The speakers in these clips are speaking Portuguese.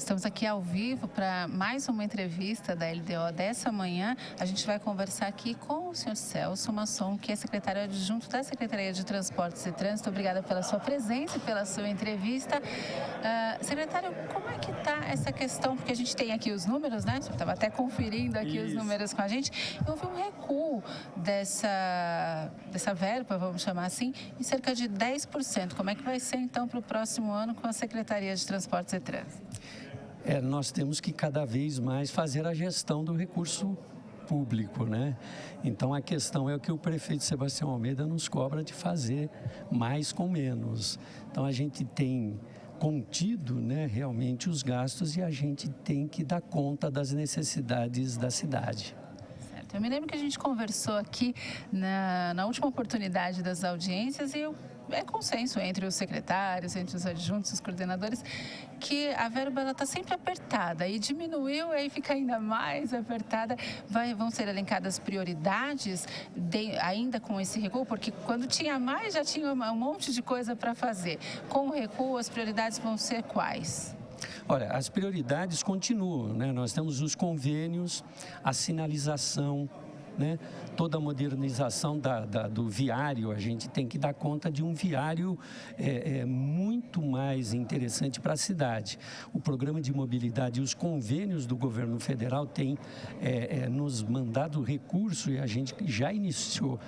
Estamos aqui ao vivo para mais uma entrevista da LDO dessa manhã. A gente vai conversar aqui com o senhor Celso Masson, que é secretário adjunto da Secretaria de Transportes e Trânsito. Obrigada pela sua presença e pela sua entrevista. Secretário, como é que está essa questão? Porque a gente tem aqui os números, né? O senhor estava até conferindo aqui os números com a gente. E houve um recuo dessa verba, vamos chamar assim, em cerca de 10%. Como é que vai ser, então, para o próximo ano com a Secretaria de Transportes e Trânsito? Nós temos que cada vez mais fazer a gestão do recurso público, né? Então, a questão é o que o prefeito Sebastião Almeida nos cobra de fazer mais com menos. Então, a gente tem contido, né, realmente os gastos e a gente tem que dar conta das necessidades da cidade. Eu me lembro que a gente conversou aqui na última oportunidade das audiências e é consenso entre os secretários, entre os adjuntos, os coordenadores, que a verba está sempre apertada e diminuiu, aí fica ainda mais apertada. Vão ser elencadas prioridades ainda com esse recuo, porque quando tinha mais já tinha um monte de coisa para fazer. Com o recuo, as prioridades vão ser quais? Olha, as prioridades continuam, né? Nós temos os convênios, a sinalização, né? Toda a modernização do viário, a gente tem que dar conta de um viário muito mais interessante para a cidade. O programa de mobilidade e os convênios do governo federal têm nos mandado recurso e a gente já iniciou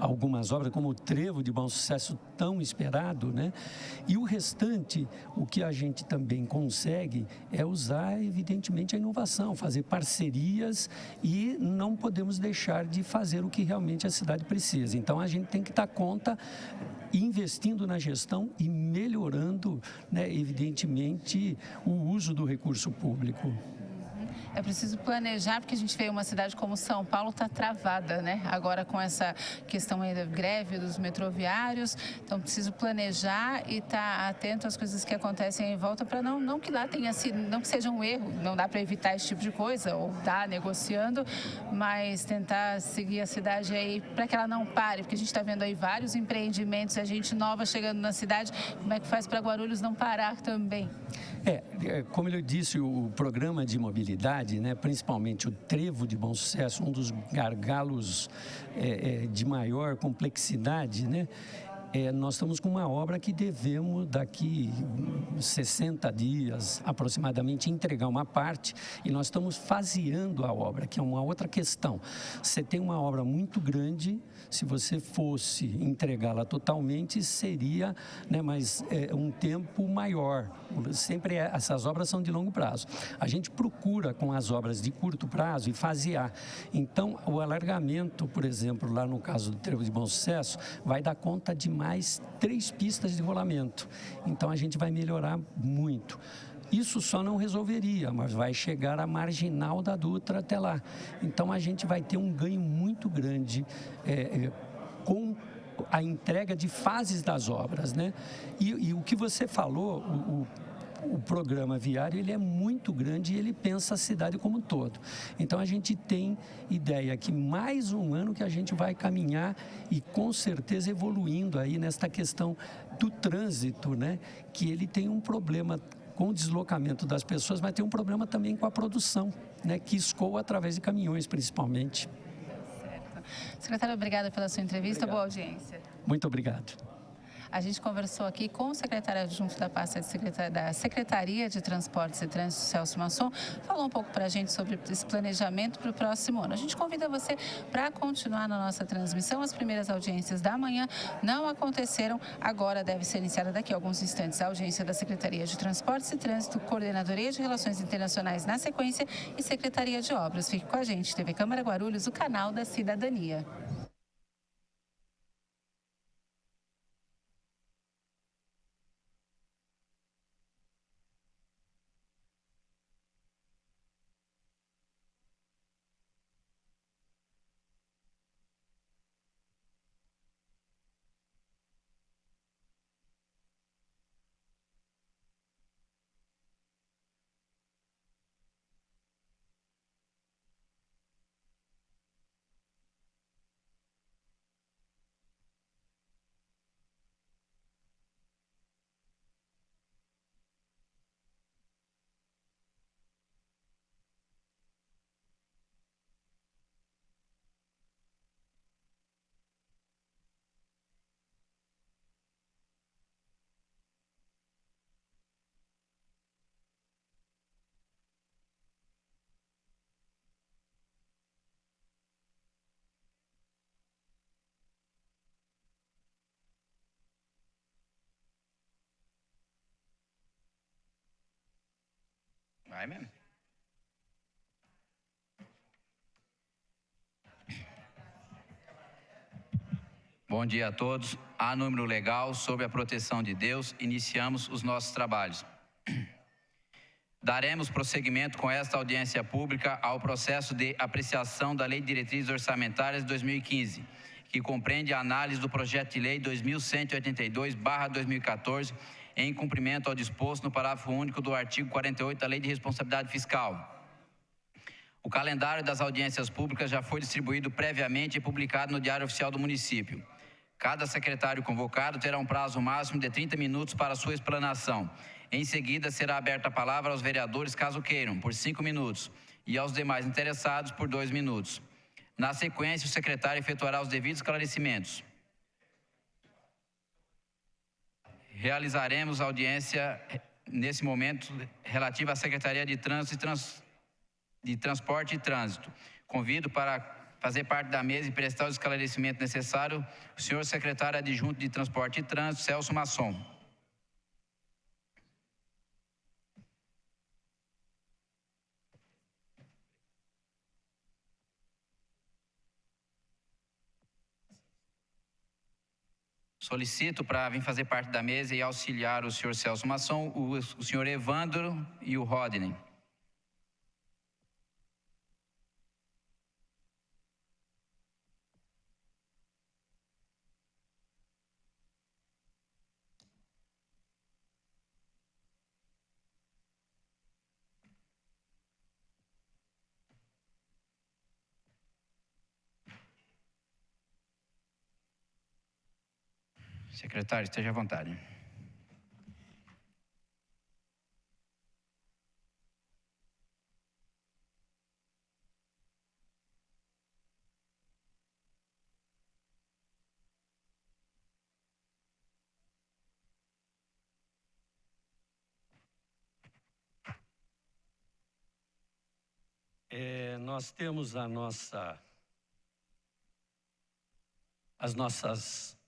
algumas obras, como o Trevo de Bom Sucesso, tão esperado, né? E o restante, o que a gente também consegue é usar, evidentemente, a inovação, fazer parcerias e não podemos deixar de fazer o que realmente a cidade precisa. Então, a gente tem que dar conta, investindo na gestão e melhorando, né, evidentemente, o uso do recurso público. É preciso planejar, porque a gente vê uma cidade como São Paulo está travada, né? Agora com essa questão aí da greve dos metroviários, então preciso planejar e estar atento às coisas que acontecem em volta para não que lá tenha sido, não que seja um erro, não dá para evitar esse tipo de coisa ou dar negociando, mas tentar seguir a cidade aí para que ela não pare, porque a gente está vendo aí vários empreendimentos, a gente nova chegando na cidade, como é que faz para Guarulhos não parar também? Como eu disse, o programa de mobilidade, né, principalmente o Trevo de Bom Sucesso, um dos gargalos de maior complexidade, né? Nós estamos com uma obra que devemos, daqui 60 dias aproximadamente, entregar uma parte e nós estamos faseando a obra, que é uma outra questão. Você tem uma obra muito grande, se você fosse entregá-la totalmente, seria, né, mas um tempo maior. Sempre essas obras são de longo prazo. A gente procura com as obras de curto prazo e fasear. Então, o alargamento, por exemplo, lá no caso do Trevo de Bom Sucesso, vai dar conta de mais 3 pistas de rolamento. Então, a gente vai melhorar muito. Isso só não resolveria, mas vai chegar a marginal da Dutra até lá. Então, a gente vai ter um ganho muito grande com a entrega de fases das obras, né? E o que você falou, o programa viário, ele é muito grande e ele pensa a cidade como um todo. Então, a gente tem ideia que mais um ano que a gente vai caminhar e, com certeza, evoluindo aí nesta questão do trânsito, né? Que ele tem um problema com o deslocamento das pessoas, mas tem um problema também com a produção, né? Que escoa através de caminhões, principalmente. Certo. Secretário, obrigada pela sua entrevista. Obrigado. Boa audiência. Muito obrigado. A gente conversou aqui com o secretário adjunto da pasta da Secretaria de Transportes e Trânsito, Celso Masson, falou um pouco para a gente sobre esse planejamento para o próximo ano. A gente convida você para continuar na nossa transmissão. As primeiras audiências da manhã não aconteceram, agora deve ser iniciada daqui a alguns instantes a audiência da Secretaria de Transportes e Trânsito, Coordenadoria de Relações Internacionais na sequência e Secretaria de Obras. Fique com a gente, TV Câmara Guarulhos, o canal da cidadania. Vai mesmo. Bom dia a todos. A número legal, sob a proteção de Deus, iniciamos os nossos trabalhos. Daremos prosseguimento com esta audiência pública ao processo de apreciação da Lei de Diretrizes Orçamentárias de 2015, que compreende a análise do projeto de lei 2182/2014, em cumprimento ao disposto no parágrafo único do artigo 48 da Lei de Responsabilidade Fiscal. O calendário das audiências públicas já foi distribuído previamente e publicado no Diário Oficial do Município. Cada secretário convocado terá um prazo máximo de 30 minutos para sua explanação. Em seguida, será aberta a palavra aos vereadores, caso queiram, por 5 minutos, e aos demais interessados por 2 minutos. Na sequência, o secretário efetuará os devidos esclarecimentos. Realizaremos a audiência, nesse momento, relativa à Secretaria de Transporte e Trânsito. Convido para fazer parte da mesa e prestar o esclarecimento necessário o senhor secretário adjunto de Transporte e Trânsito, Celso Masson. Solicito para vir fazer parte da mesa e auxiliar o senhor Celso Masson, o senhor Evandro e o Rodney. Secretário, esteja à vontade. Nós temos as nossas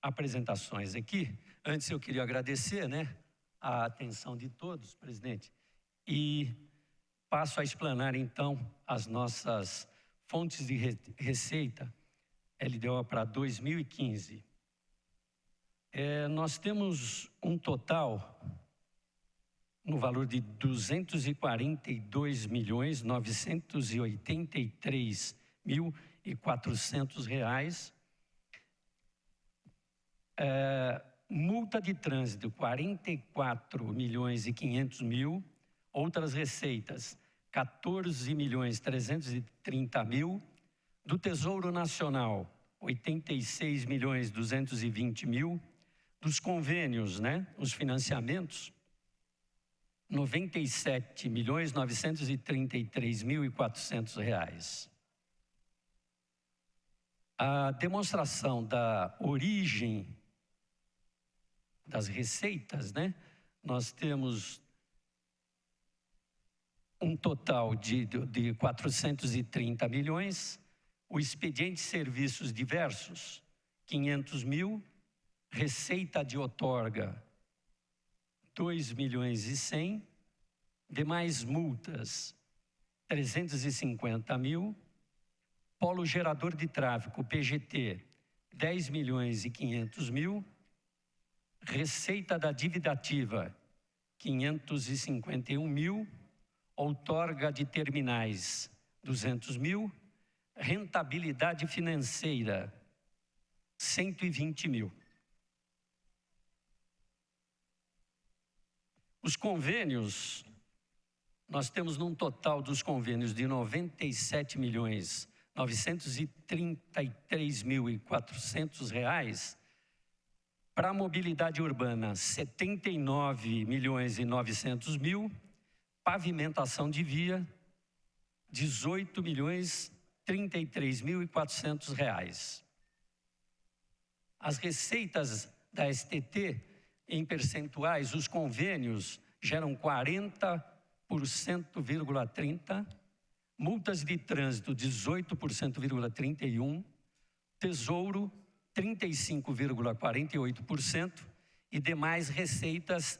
apresentações aqui. Antes eu queria agradecer, a atenção de todos, presidente, e passo a explanar então as nossas fontes de receita LDO para 2015. Nós temos um total no valor de R$ 242.983.400. Multa de trânsito, R$ 44.500.000. Outras receitas, R$ 14.330.000. Do Tesouro Nacional, R$ 86.220.000. Dos convênios, os financiamentos, R$ 97.933.400. A demonstração da origem das receitas, nós temos um total de 430 milhões, o expediente serviços diversos, 500.000, receita de outorga, 2.100.000, demais multas, 350.000, polo gerador de tráfego, PGT, 10.500.000, receita da dívida ativa, 551.000, outorga de terminais, 200.000, rentabilidade financeira, 120.000. Os convênios, nós temos num total dos convênios de R$ 97.933.400, para a mobilidade urbana, R$ 79.900.000, pavimentação de via, R$ 18.033.400. As receitas da STT, em percentuais, os convênios geram 40,30%, multas de trânsito 18,31%, Tesouro 35,48% e demais receitas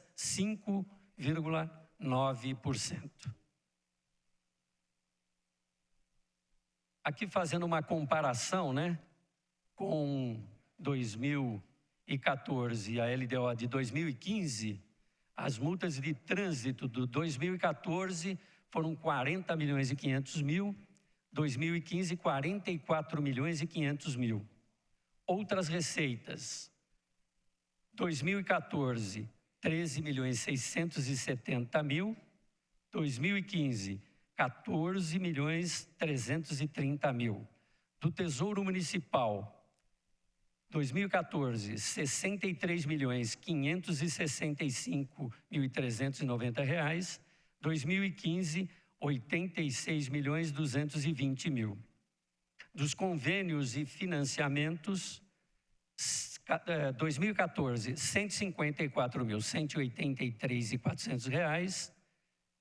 2,9%. Aqui fazendo uma comparação, né, com 2014 e a LDO de 2015, as multas de trânsito do 2014 foram 40 milhões e 500 mil, 2015, 44 milhões e 500 mil. Outras receitas, 2014, 13 milhões e 670 mil, 2015, 14 milhões 330 mil. Do Tesouro Municipal, 2014, 63 milhões 565 mil e 390 reais. 2015, 86 milhões 220 mil. Dos convênios e financiamentos, 2014, 154 mil 183 e 400 reais.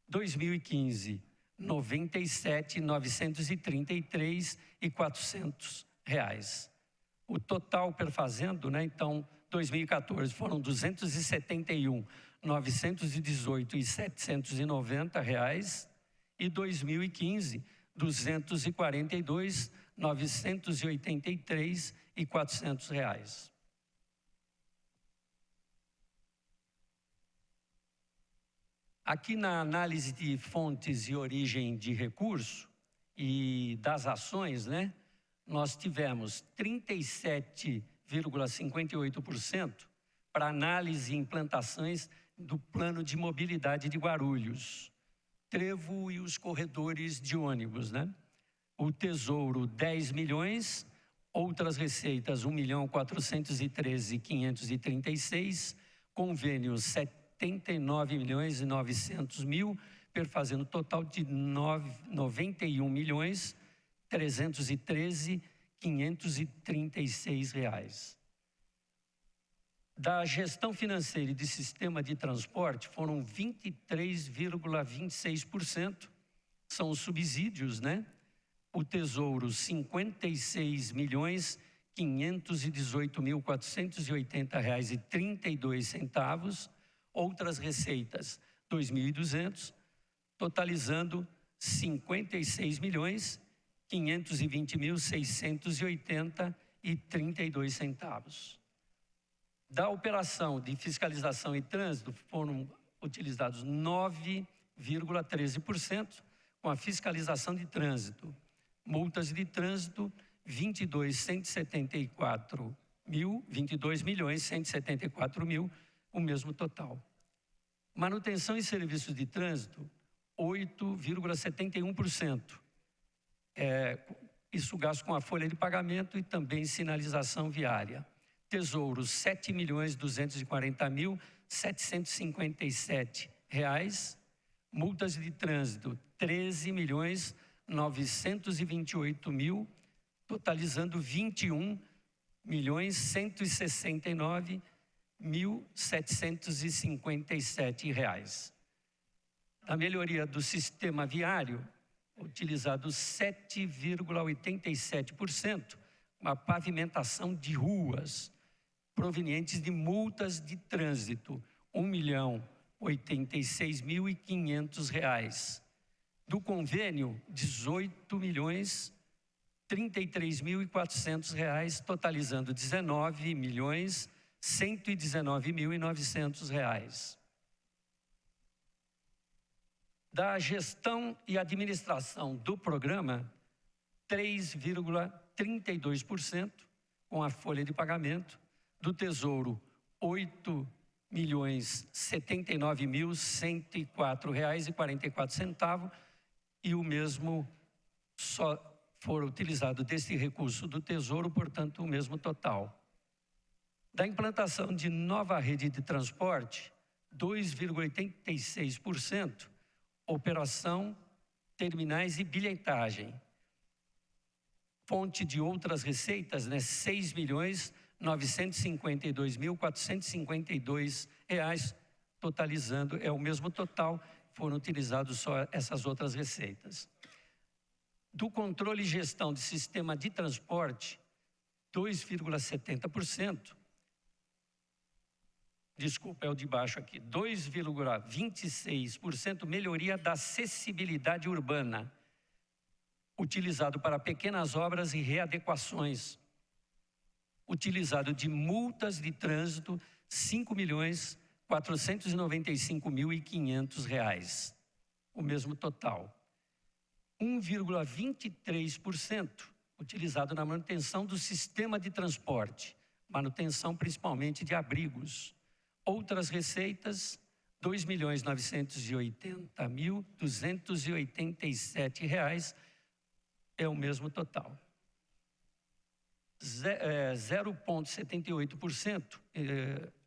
2015, 97 933 e 400 reais. O total perfazendo, né? Então, 2014 foram 271 918 e 790 reais, e 2015 242 983 e 400 reais. Aqui na análise de fontes e origem de recurso e das ações, né, nós tivemos 37,58% para análise e implantações do Plano de Mobilidade de Guarulhos, trevo e os corredores de ônibus, né? O Tesouro, 10 milhões, outras receitas, 1.413.536, convênios, 79 milhões e 900 mil, perfazendo total de 91 milhões 313.536 reais. Da gestão financeira e de sistema de transporte foram 23,26%, são os subsídios, né? O Tesouro, 56 milhões 518.480 reais e 32 centavos, outras receitas 2.200, totalizando 56 milhões 520.680 e 32 centavos. Da operação de fiscalização e trânsito foram utilizados 9,13% com a fiscalização de trânsito. Multas de trânsito, 22 milhões 174 mil, o mesmo total. Manutenção e serviços de trânsito, 8,71%. Isso gasto com a folha de pagamento e também sinalização viária. Tesouro, 7.240.757 reais. Multas de trânsito, 13.928 mil, totalizando 21.169.757 reais. A melhoria do sistema viário, utilizado 7,87%, uma pavimentação de ruas provenientes de multas de trânsito, R$1.086.500 reais. Do convênio, 18.033.400 reais, totalizando 19.119.900 reais. Da gestão e administração do programa, 3,32% com a folha de pagamento. Do Tesouro, R$8.079.104,44, e o mesmo só for utilizado desse recurso do Tesouro, portanto, o mesmo total. Da implantação de nova rede de transporte, 2,86%, operação, terminais e bilhetagem. Fonte de outras receitas, né, 6.952.452 reais, totalizando, é o mesmo total, foram utilizados só essas outras receitas. Do controle e gestão de sistema de transporte, 2,70%, desculpa, é o de baixo aqui, 2,26% melhoria da acessibilidade urbana, utilizado para pequenas obras e readequações, utilizado de multas de trânsito, R$ 5.495.500, o mesmo total. 1,23% utilizado na manutenção do sistema de transporte, manutenção principalmente de abrigos. Outras receitas, R$ 2.980.287, é o mesmo total. 0,78%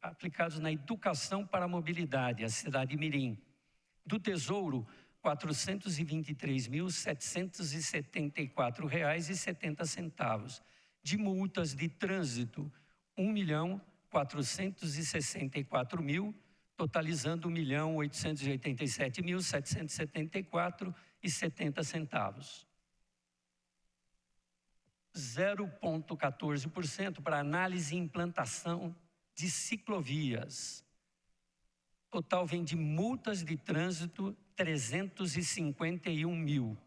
aplicados na educação para a mobilidade, a cidade Mirim. Do Tesouro, R$ 423.774,70. De multas de trânsito, R$ 1.464.000, totalizando R$ 1.887.774,70. 0,14% para análise e implantação de ciclovias. Total vem de multas de trânsito, 351 mil,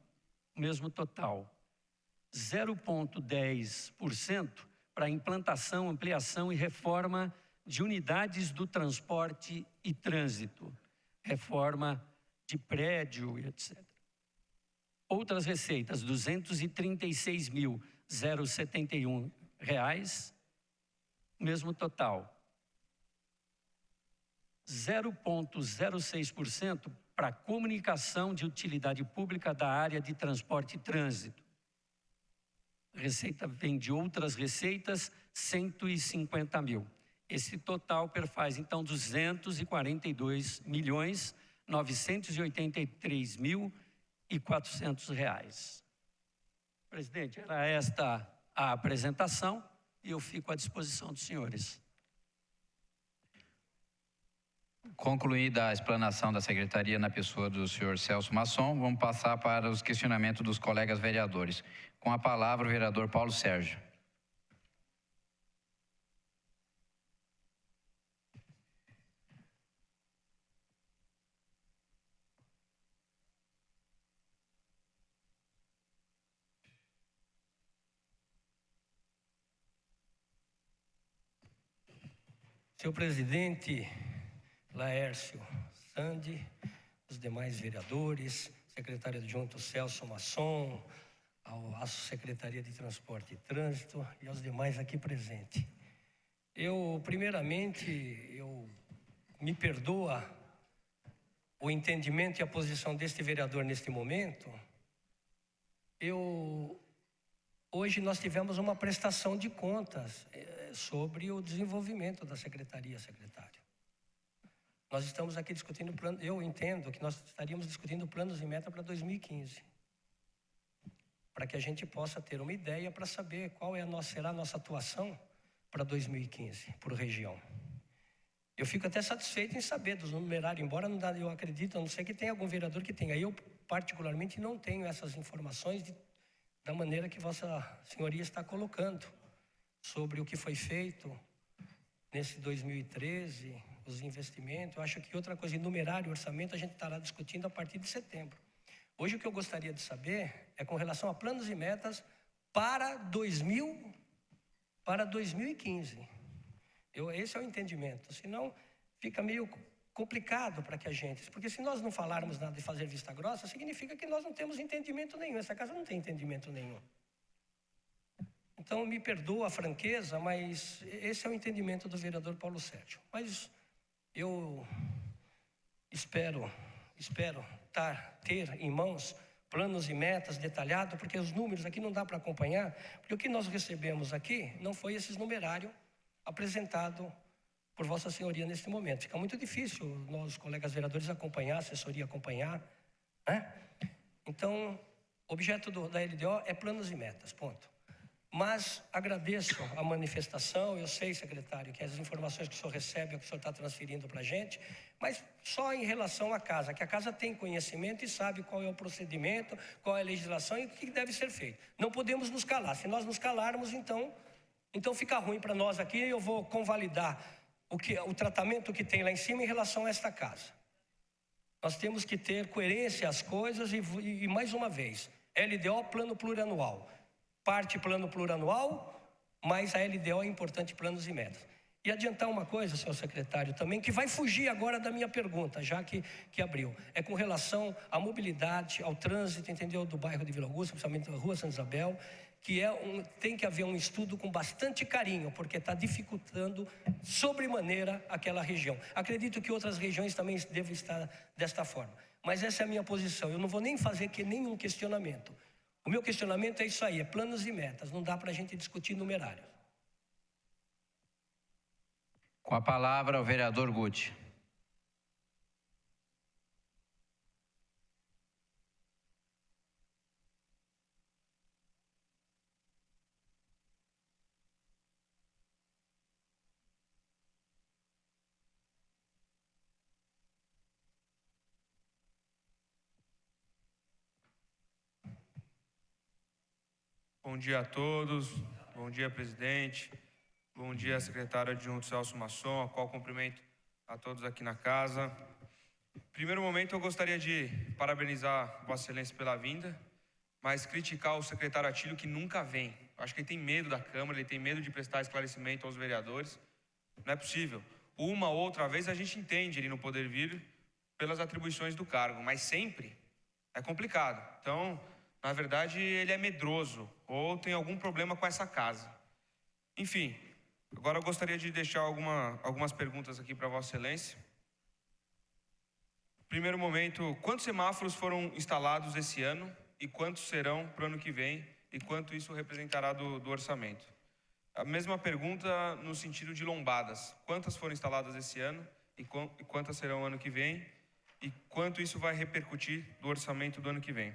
o mesmo total. 0,10% para implantação, ampliação e reforma de unidades do transporte e trânsito, reforma de prédio e etc. Outras receitas, R$ 236.071, mesmo total. 0,06% para comunicação de utilidade pública da área de transporte e trânsito. Receita vem de outras receitas, 150 mil. Esse total perfaz, então, 242.983.400 reais. Presidente, era esta a apresentação e eu fico à disposição dos senhores. Concluída a explanação da Secretaria na pessoa do senhor Celso Masson, vamos passar para os questionamentos dos colegas vereadores. Com a palavra, o vereador Paulo Sérgio. Senhor presidente Laércio Sandi, os demais vereadores, secretário adjunto Celso Masson, à Secretaria de Transporte e Trânsito e aos demais aqui presentes. Primeiramente, me perdoa o entendimento e a posição deste vereador neste momento. Hoje nós tivemos uma prestação de contas sobre o desenvolvimento da secretaria, secretário. Nós estamos aqui discutindo plano, eu entendo que nós estaríamos discutindo planos e metas para 2015. Para que a gente possa ter uma ideia para saber qual será a nossa atuação para 2015, por região. Eu fico até satisfeito em saber dos numerários, embora eu acredito, a não ser que tenha algum vereador que tenha. Eu, particularmente, não tenho essas informações da maneira que Vossa Senhoria está colocando, sobre o que foi feito nesse 2013, os investimentos. Eu acho que outra coisa, numerário, orçamento, a gente estará discutindo a partir de setembro. Hoje o que eu gostaria de saber é com relação a planos e metas para 2015. Esse é o entendimento, senão fica meio complicado para que a gente... Porque se nós não falarmos nada de fazer vista grossa, significa que nós não temos entendimento nenhum. Essa casa não tem entendimento nenhum. Então, me perdoa a franqueza, mas esse é o entendimento do vereador Paulo Sérgio. Mas eu espero ter em mãos planos e metas detalhados, porque os números aqui não dá para acompanhar, porque o que nós recebemos aqui não foi esses numerários apresentados por Vossa Senhoria neste momento. Fica muito difícil nós, colegas vereadores, acompanhar, a assessoria acompanhar, né? Então, o objeto da LDO é planos e metas, ponto. Mas agradeço a manifestação, eu sei, secretário, que as informações que o senhor recebe é o que o senhor está transferindo para a gente, mas só em relação à casa, que a casa tem conhecimento e sabe qual é o procedimento, qual é a legislação e o que deve ser feito. Não podemos nos calar. Se nós nos calarmos, então fica ruim para nós aqui. Eu vou convalidar o tratamento que tem lá em cima em relação a esta casa. Nós temos que ter coerência às coisas e mais uma vez, LDO, plano plurianual. Parte plano plurianual, mas a LDO é importante, planos e metas. E adiantar uma coisa, senhor secretário, também, que vai fugir agora da minha pergunta, já que abriu. É com relação à mobilidade, ao trânsito, entendeu, do bairro de Vila Augusta, principalmente da Rua Santa Isabel, que tem que haver um estudo com bastante carinho, porque está dificultando sobremaneira aquela região. Acredito que outras regiões também devem estar desta forma. Mas essa é a minha posição. Eu não vou nem fazer nenhum questionamento. O meu questionamento é isso aí, é planos e metas. Não dá para a gente discutir numerários. Com a palavra, o vereador Guti. Bom dia a todos, bom dia, presidente, bom dia, secretário adjunto Celso Masson, a qual cumprimento a todos aqui na casa. Em primeiro momento, eu gostaria de parabenizar Vossa Excelência pela vinda, mas criticar o secretário Atílio, que nunca vem. Acho que ele tem medo da Câmara, ele tem medo de prestar esclarecimento aos vereadores. Não é possível. Uma ou outra vez a gente entende ele não poder vir pelas atribuições do cargo, mas sempre é complicado. Então, na verdade, ele é medroso ou tem algum problema com essa casa. Enfim, agora eu gostaria de deixar algumas perguntas aqui para Vossa Excelência. Primeiro momento, quantos semáforos foram instalados esse ano e quantos serão para o ano que vem e quanto isso representará do orçamento? A mesma pergunta no sentido de lombadas. Quantas foram instaladas esse ano e quantas serão ano que vem e quanto isso vai repercutir do orçamento do ano que vem?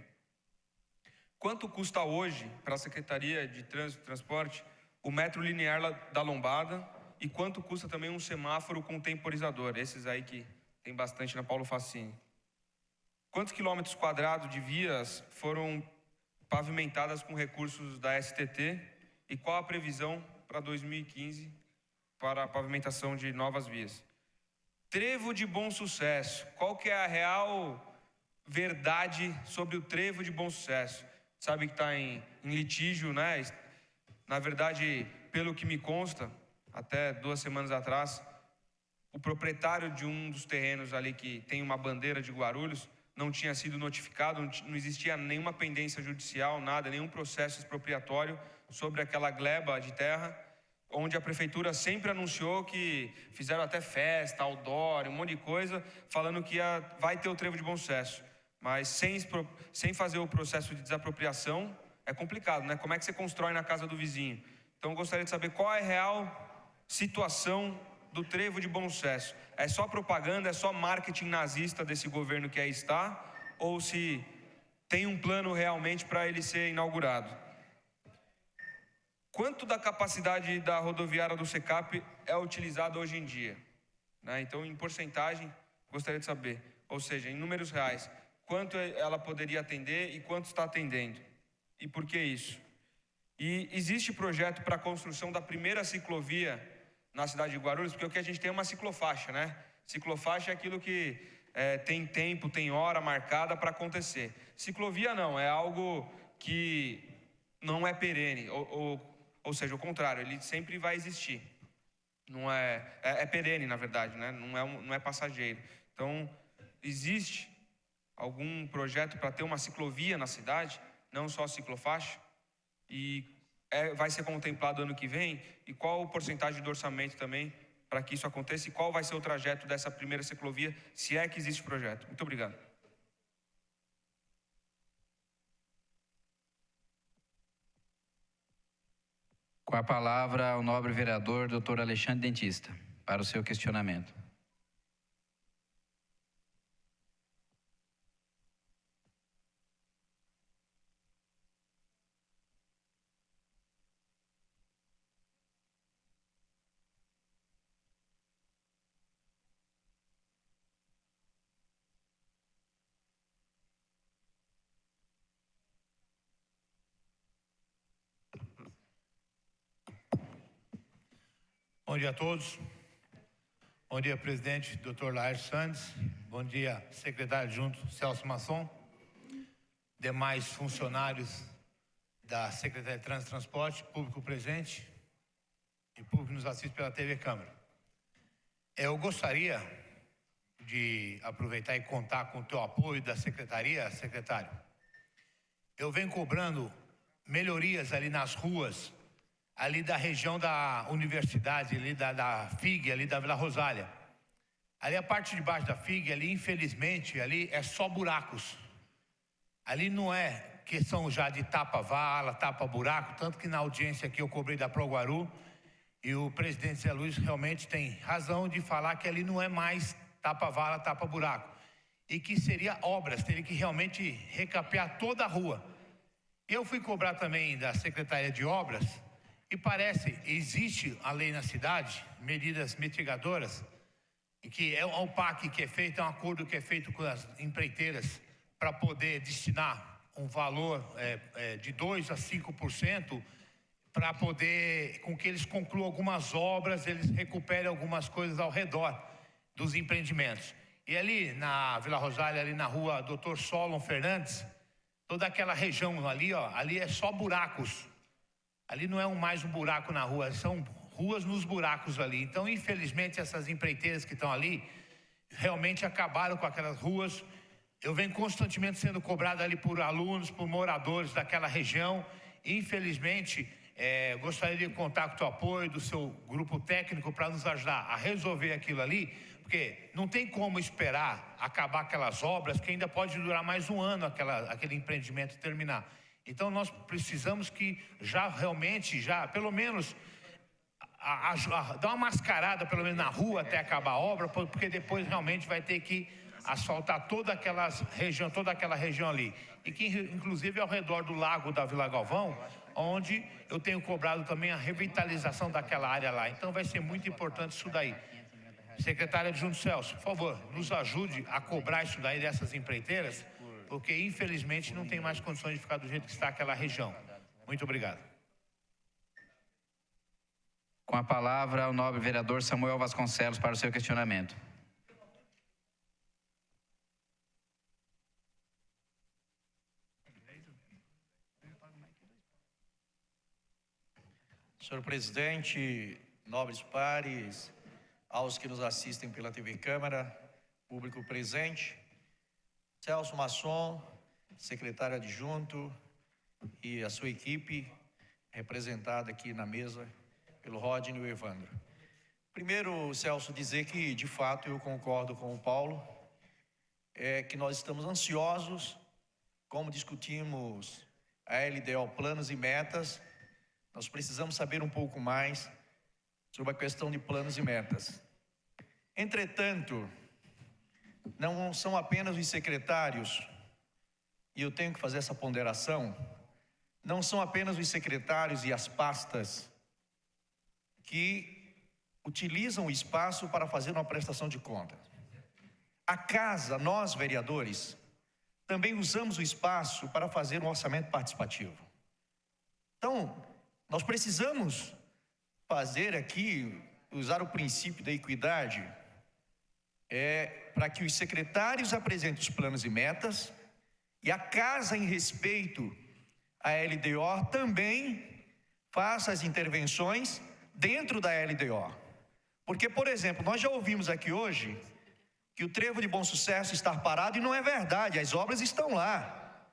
Quanto custa hoje para a Secretaria de Trânsito e Transporte o metro linear da lombada e quanto custa também um semáforo com temporizador, esses aí que tem bastante na Paulo Facini? Quantos quilômetros quadrados de vias foram pavimentadas com recursos da STT e qual a previsão para 2015 para a pavimentação de novas vias? Trevo de Bom Sucesso, qual que é a real verdade sobre o Trevo de Bom Sucesso? Sabe que está em litígio, né? Na verdade, pelo que me consta, até 2 semanas atrás, o proprietário de um dos terrenos ali que tem uma bandeira de Guarulhos não tinha sido notificado, não existia nenhuma pendência judicial, nada, nenhum processo expropriatório sobre aquela gleba de terra, onde a prefeitura sempre anunciou que fizeram até festa, outdoor, um monte de coisa, falando que vai ter o Trevo de Bom Sucesso. Mas sem fazer o processo de desapropriação, é complicado, né? Como é que você constrói na casa do vizinho? Então, eu gostaria de saber qual é a real situação do Trevo de Bom Sucesso. É só propaganda, é só marketing nazista desse governo que aí está? Ou se tem um plano realmente para ele ser inaugurado? Quanto da capacidade da rodoviária do SECAP é utilizada hoje em dia? Né? Então, em porcentagem, gostaria de saber. Ou seja, em números reais, quanto ela poderia atender e quanto está atendendo? E por que isso? E existe projeto para a construção da primeira ciclovia na cidade de Guarulhos? Porque o que a gente tem é uma ciclofaixa, né? Ciclofaixa é aquilo que tem tempo, tem hora marcada para acontecer. Ciclovia não, é algo que não é perene, ou seja, o contrário, ele sempre vai existir. Não é perene, na verdade, né? Não é passageiro. Então, existe algum projeto para ter uma ciclovia na cidade, não só ciclofaixa? E vai ser contemplado ano que vem? E qual a porcentagem do orçamento também para que isso aconteça? E qual vai ser o trajeto dessa primeira ciclovia, se é que existe projeto? Muito obrigado. Com a palavra, o nobre vereador, doutor Alexandre Dentista, para o seu questionamento. Bom dia a todos. Bom dia, presidente, Dr. Laércio Santos. Bom dia, secretário adjunto Celso Masson. Demais funcionários da Secretaria de Trânsito e Transporte, público presente e público que nos assiste pela TV Câmara. Eu gostaria de aproveitar e contar com o teu apoio da Secretaria, secretário. Eu venho cobrando melhorias ali nas ruas, ali da região da universidade, ali da FIG, ali da Vila Rosália. Ali a parte de baixo da FIG, ali infelizmente, ali é só buracos. Ali não é questão já de tapa-vala, tapa-buraco, tanto que na audiência que eu cobrei da Proguaru, e o presidente Zé Luiz realmente tem razão de falar que ali não é mais tapa-vala, tapa-buraco. E que seria obras, teria que realmente recapear toda a rua. Eu fui cobrar também da Secretaria de Obras, e parece, existe a lei na cidade, medidas mitigadoras, e que é um PAC que é feito, é um acordo que é feito com as empreiteiras para poder destinar um valor de 2% a 5% para poder, com que eles concluam algumas obras, eles recuperem algumas coisas ao redor dos empreendimentos. E ali na Vila Rosália, ali na rua Dr. Solon Fernandes, toda aquela região ali, ó, ali é só buracos. Ali não é mais um buraco na rua, são ruas nos buracos ali. Então, infelizmente, essas empreiteiras que estão ali realmente acabaram com aquelas ruas. Eu venho constantemente sendo cobrado ali por alunos, por moradores daquela região. Infelizmente, gostaria de contar com o teu apoio, do seu grupo técnico, para nos ajudar a resolver aquilo ali, porque não tem como esperar acabar aquelas obras, que ainda pode durar mais um ano aquele empreendimento terminar. Então nós precisamos que já realmente, pelo menos, dar uma mascarada pelo menos na rua até acabar a obra, porque depois realmente vai ter que asfaltar toda aquela região ali. E que inclusive ao redor do lago da Vila Galvão, onde eu tenho cobrado também a revitalização daquela área lá. Então vai ser muito importante isso daí. Secretário adjunto Celso, por favor, nos ajude a cobrar isso daí dessas empreiteiras, porque infelizmente não tem mais condições de ficar do jeito que está aquela região. Muito obrigado. Com a palavra, o nobre vereador Samuel Vasconcelos para o seu questionamento. Senhor presidente, nobres pares, aos que nos assistem pela TV Câmara, público presente, Celso Masson, secretário adjunto e a sua equipe, representada aqui na mesa pelo Rodney e o Evandro. Primeiro, Celso, dizer que, de fato, eu concordo com o Paulo, que nós estamos ansiosos, como discutimos a LDO, planos e metas, nós precisamos saber um pouco mais sobre a questão de planos e metas. Entretanto, não são apenas os secretários, e eu tenho que fazer essa ponderação, não são apenas os secretários e as pastas que utilizam o espaço para fazer uma prestação de contas. A casa, nós vereadores, também usamos o espaço para fazer um orçamento participativo. Então, nós precisamos fazer aqui, usar o princípio da equidade, para que os secretários apresentem os planos e metas, e a casa, em respeito à LDO, também faça as intervenções dentro da LDO. Porque, por exemplo, nós já ouvimos aqui hoje que o Trevo de Bom Sucesso está parado, e não é verdade, as obras estão lá.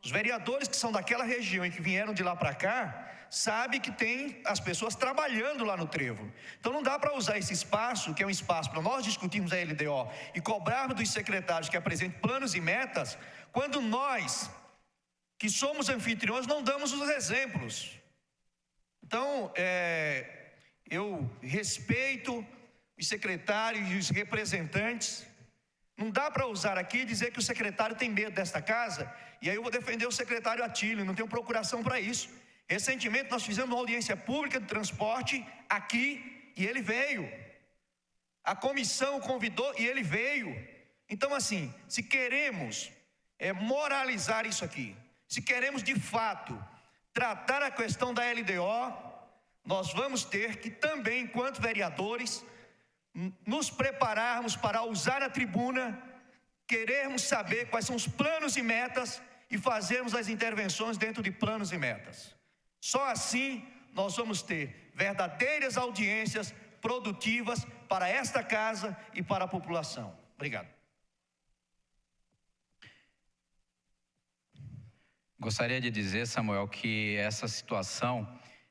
Os vereadores que são daquela região e que vieram de lá para cá, sabe que tem as pessoas trabalhando lá no Trevo. Então não dá para usar esse espaço, que é um espaço para nós discutirmos a LDO e cobrarmos dos secretários que apresentem planos e metas, quando nós, que somos anfitriões, não damos os exemplos. Então, eu respeito os secretários e os representantes. Não dá para usar aqui e dizer que o secretário tem medo desta casa, e aí eu vou defender o secretário Atílio, não tenho procuração para isso. Recentemente nós fizemos uma audiência pública de transporte aqui, e ele veio. A comissão convidou e ele veio. Então, assim, se queremos moralizar isso aqui, se queremos de fato tratar a questão da LDO, nós vamos ter que também, enquanto vereadores, nos prepararmos para usar a tribuna, querermos saber quais são os planos e metas e fazermos as intervenções dentro de planos e metas. Só assim nós vamos ter verdadeiras audiências produtivas para esta casa e para a população. Obrigado. Gostaria de dizer, Samuel, que essa situação,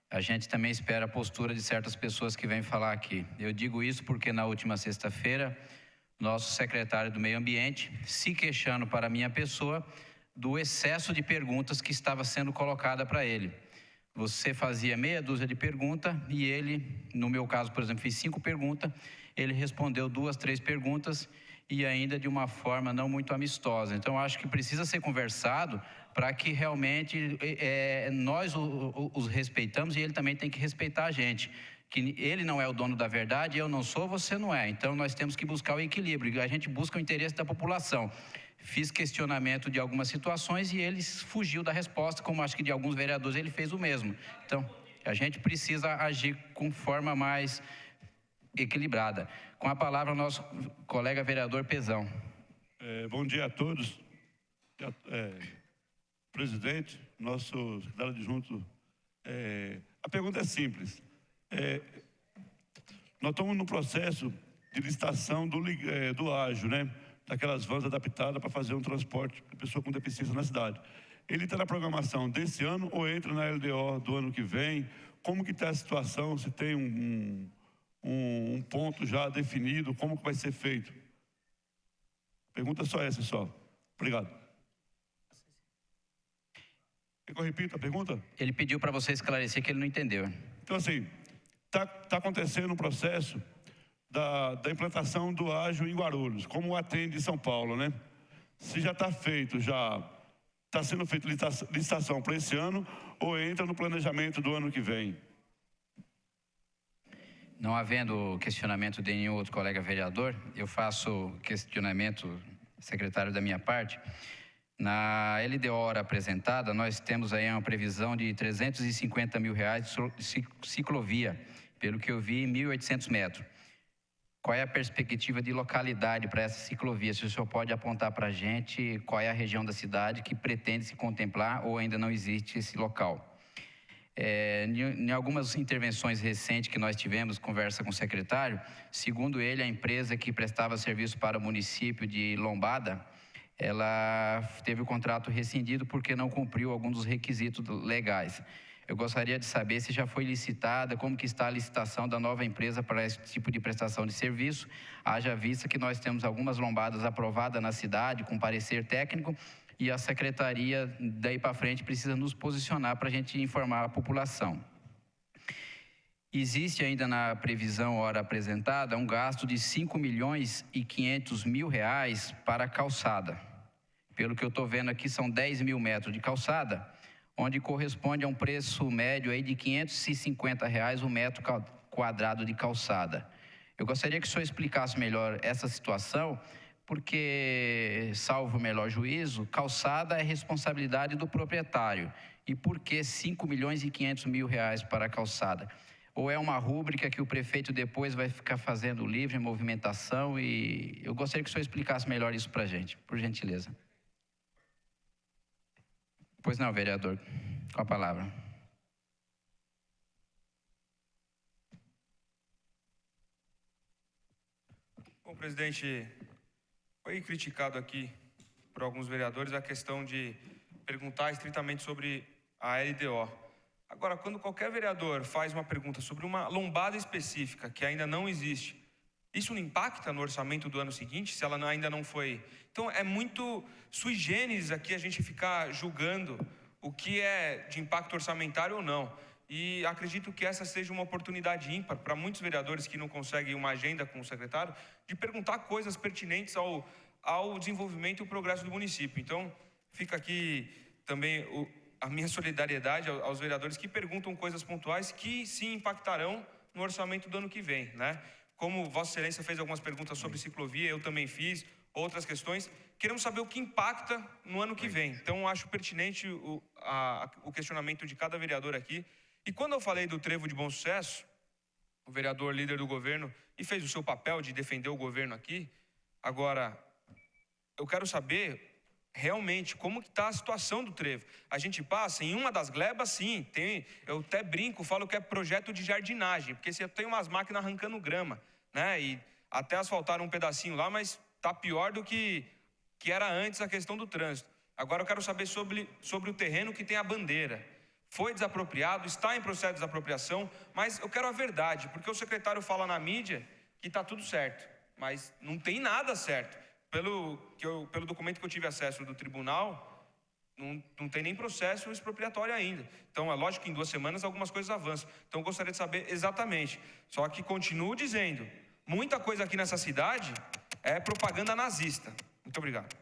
a gente também espera a postura de certas pessoas que vêm falar aqui. Eu digo isso porque na última sexta-feira, nosso secretário do Meio Ambiente se queixando para a minha pessoa do excesso de perguntas que estava sendo colocada para ele. Você fazia meia dúzia de perguntas e ele, no meu caso, por exemplo, fiz 5 perguntas, ele respondeu 2, 3 perguntas e ainda de uma forma não muito amistosa. Então, acho que precisa ser conversado para que realmente nós os respeitamos e ele também tem que respeitar a gente. Que ele não é o dono da verdade, eu não sou, você não é. Então, nós temos que buscar o equilíbrio. A gente busca o interesse da população. Fiz questionamento de algumas situações e ele fugiu da resposta, como acho que de alguns vereadores ele fez o mesmo. Então, a gente precisa agir com forma mais equilibrada. Com a palavra, nosso colega vereador Pezão. Bom dia a todos. Presidente, nosso secretário adjunto. A pergunta é simples. Nós estamos no processo de licitação do ágio, né? Daquelas vans adaptadas para fazer um transporte de pessoa com deficiência na cidade. Ele está na programação desse ano ou entra na LDO do ano que vem? Como que está a situação? Se tem um ponto já definido? Como que vai ser feito? Pergunta só essa, só. Obrigado. Quer que eu repita a pergunta? Ele pediu para você esclarecer que ele não entendeu. Então, assim, está acontecendo um processo da implantação do ágio em Guarulhos, como atende em São Paulo, né? Se já está feito, já está sendo feita licitação para esse ano ou entra no planejamento do ano que vem? Não havendo questionamento de nenhum outro colega vereador, eu faço questionamento, secretário, da minha parte. Na LDO hora apresentada, nós temos aí uma previsão de R$350 mil de ciclovia, pelo que eu vi, 1.800 metros. Qual é a perspectiva de localidade para essa ciclovia? Se o senhor pode apontar para a gente qual é a região da cidade que pretende se contemplar ou ainda não existe esse local. Em algumas intervenções recentes que nós tivemos, conversa com o secretário, segundo ele, a empresa que prestava serviço para o município de Lombada, ela teve o contrato rescindido porque não cumpriu alguns dos requisitos legais. Eu gostaria de saber se já foi licitada, como que está a licitação da nova empresa para esse tipo de prestação de serviço, haja vista que nós temos algumas lombadas aprovadas na cidade, com parecer técnico, e a secretaria, daí para frente, precisa nos posicionar para a gente informar a população. Existe ainda na previsão hora apresentada um gasto de R$5.500.000 para a calçada. Pelo que eu estou vendo aqui, são 10 mil metros de calçada, onde corresponde a um preço médio aí de R$550 o metro quadrado de calçada. Eu gostaria que o senhor explicasse melhor essa situação, porque, salvo o melhor juízo, calçada é responsabilidade do proprietário. E por que R$5.500.000 para a calçada? Ou é uma rúbrica que o prefeito depois vai ficar fazendo livre movimentação? E eu gostaria que o senhor explicasse melhor isso para a gente, por gentileza. Pois não, vereador, com a palavra. Bom, presidente, foi criticado aqui por alguns vereadores a questão de perguntar estritamente sobre a LDO. Agora, quando qualquer vereador faz uma pergunta sobre uma lombada específica que ainda não existe, isso não impacta no orçamento do ano seguinte, se ela ainda não foi? Então, é muito sui generis aqui a gente ficar julgando o que é de impacto orçamentário ou não. E acredito que essa seja uma oportunidade ímpar para muitos vereadores que não conseguem uma agenda com o secretário, de perguntar coisas pertinentes ao desenvolvimento e o progresso do município. Então, fica aqui também a minha solidariedade aos vereadores que perguntam coisas pontuais que sim impactarão no orçamento do ano que vem, né? Como Vossa Excelência fez algumas perguntas sobre ciclovia, eu também fiz outras questões. Queremos saber o que impacta no ano que vem. Então, acho pertinente o questionamento de cada vereador aqui. E quando eu falei do trevo de Bom Sucesso, o vereador líder do governo e fez o seu papel de defender o governo aqui. Agora, eu quero saber realmente como que está a situação do trevo. A gente passa em uma das glebas, sim, tem, eu até brinco, falo que é projeto de jardinagem, porque você tem umas máquinas arrancando grama, né? E até asfaltaram um pedacinho lá, mas está pior do que era antes a questão do trânsito. Agora eu quero saber sobre o terreno que tem a bandeira. Foi desapropriado, está em processo de desapropriação, mas eu quero a verdade, porque o secretário fala na mídia que está tudo certo, mas não tem nada certo. Pelo documento que eu tive acesso do tribunal, não tem nem processo expropriatório ainda. Então, é lógico que em 2 semanas algumas coisas avançam. Então, eu gostaria de saber exatamente. Só que continuo dizendo, muita coisa aqui nessa cidade é propaganda nazista. Muito obrigado.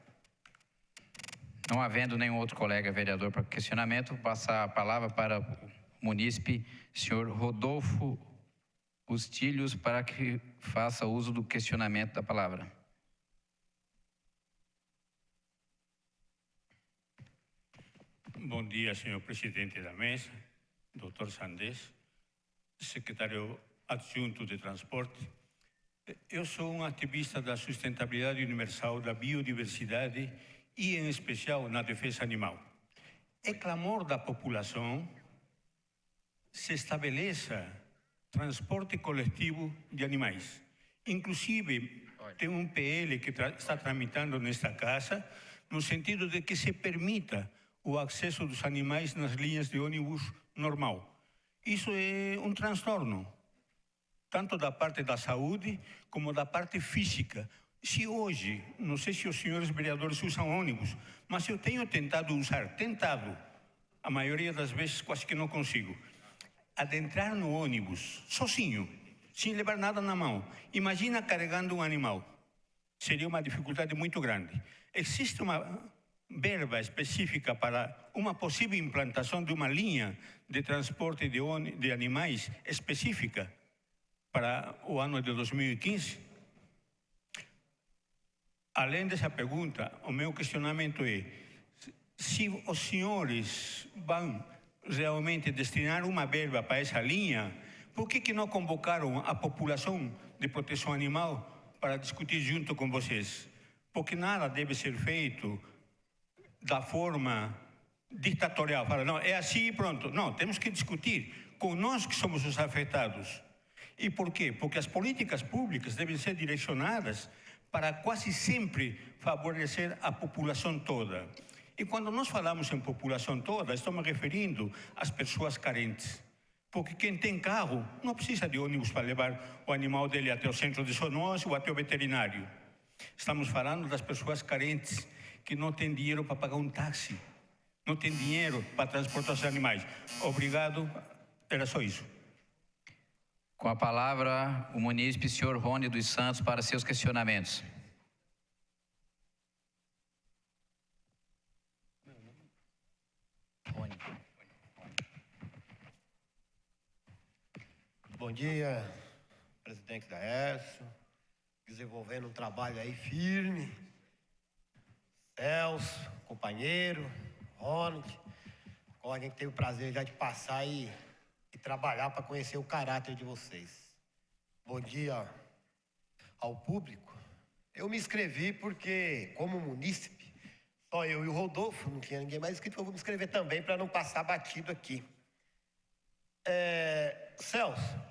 Não havendo nenhum outro colega vereador para questionamento, vou passar a palavra para o munícipe, senhor Rodolfo Ustilhos, para que faça uso do questionamento da palavra. Bom dia, senhor presidente da mesa, doutor Sandés, secretário adjunto de transporte. Eu sou um ativista da sustentabilidade universal, da biodiversidade e, em especial, na defesa animal. É clamor da população se estabeleça transporte coletivo de animais. Inclusive, tem um PL que está tramitando nesta casa, no sentido de que se permita o acesso dos animais nas linhas de ônibus normal. Isso é um transtorno, tanto da parte da saúde como da parte física. Se hoje, não sei se os senhores vereadores usam ônibus, mas eu tenho tentado usar, a maioria das vezes quase que não consigo, adentrar no ônibus, sozinho, sem levar nada na mão. Imagina carregando um animal. Seria uma dificuldade muito grande. Existe uma verba específica para uma possível implantação de uma linha de transporte de animais específica para o ano de 2015? Além dessa pergunta, o meu questionamento é: se os senhores vão realmente destinar uma verba para essa linha, por que não convocaram a população de proteção animal para discutir junto com vocês? Porque nada deve ser feito da forma ditatorial. Fala, não, é assim e pronto. Não, temos que discutir com nós que somos os afetados. E por quê? Porque as políticas públicas devem ser direcionadas para quase sempre favorecer a população toda. E quando nós falamos em população toda, estamos referindo às pessoas carentes. Porque quem tem carro não precisa de ônibus para levar o animal dele até o centro de zoonose ou até o veterinário. Estamos falando das pessoas carentes que não têm dinheiro para pagar um táxi, não têm dinheiro para transportar os animais. Obrigado, era só isso. Com a palavra, o munícipe, senhor Rony dos Santos, para seus questionamentos. Bom dia, presidente Laércio, desenvolvendo um trabalho aí firme. Celso, companheiro, Ronald, com a gente teve o prazer já de passar e trabalhar para conhecer o caráter de vocês. Bom dia ao público. Eu me inscrevi porque, como munícipe, só eu e o Rodolfo, não tinha ninguém mais inscrito, eu vou me inscrever também para não passar batido aqui. Celso,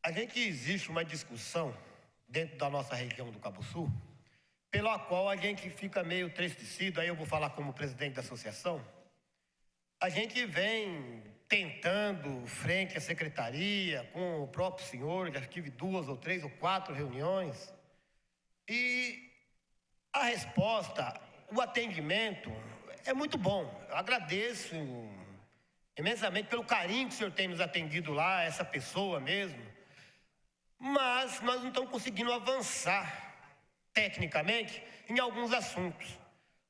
a gente existe uma discussão dentro da nossa região do Cabo Sul, pela qual a gente fica meio tristecido, aí eu vou falar como presidente da associação. A gente vem tentando, frente à secretaria, com o próprio senhor, já tive 2 ou 3 ou 4 reuniões, e a resposta, o atendimento é muito bom. Eu agradeço imensamente pelo carinho que o senhor tem nos atendido lá, essa pessoa mesmo, mas nós não estamos conseguindo avançar tecnicamente em alguns assuntos.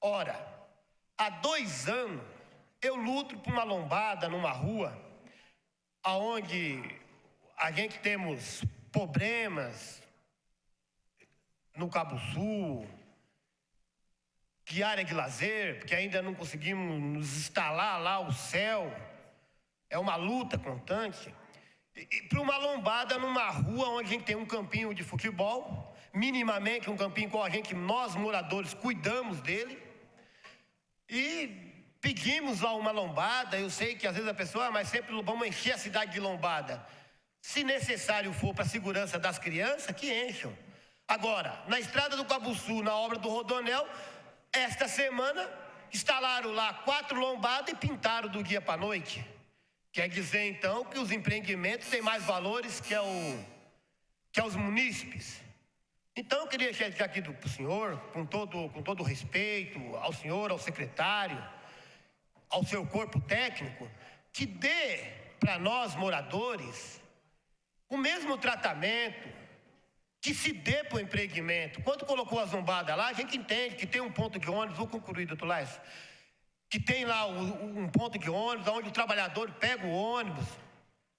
Ora, há 2 anos eu luto por uma lombada numa rua aonde a gente temos problemas no Cabo Sul, de área de lazer, porque ainda não conseguimos nos instalar lá o céu. É uma luta constante. para uma lombada numa rua onde a gente tem um campinho de futebol, minimamente um campinho com a gente, nós moradores cuidamos dele, e pedimos lá uma lombada. Eu sei que às vezes a pessoa, mas sempre vamos encher a cidade de lombada. Se necessário for para a segurança das crianças, que encham. Agora, na estrada do Cabuçu, na obra do Rodonel, esta semana instalaram lá 4 lombadas e pintaram do dia para a noite. Quer dizer, então, que os empreendimentos têm mais valores que os munícipes. Então, eu queria chegar aqui para o senhor, com todo respeito, ao senhor, ao secretário, ao seu corpo técnico, que dê para nós, moradores, o mesmo tratamento que se dê para o empreendimento. Quando colocou as lombadas lá, a gente entende que tem um ponto de ônibus, vou concluir, doutor Laércio, que tem lá um ponto de ônibus, onde o trabalhador pega o ônibus.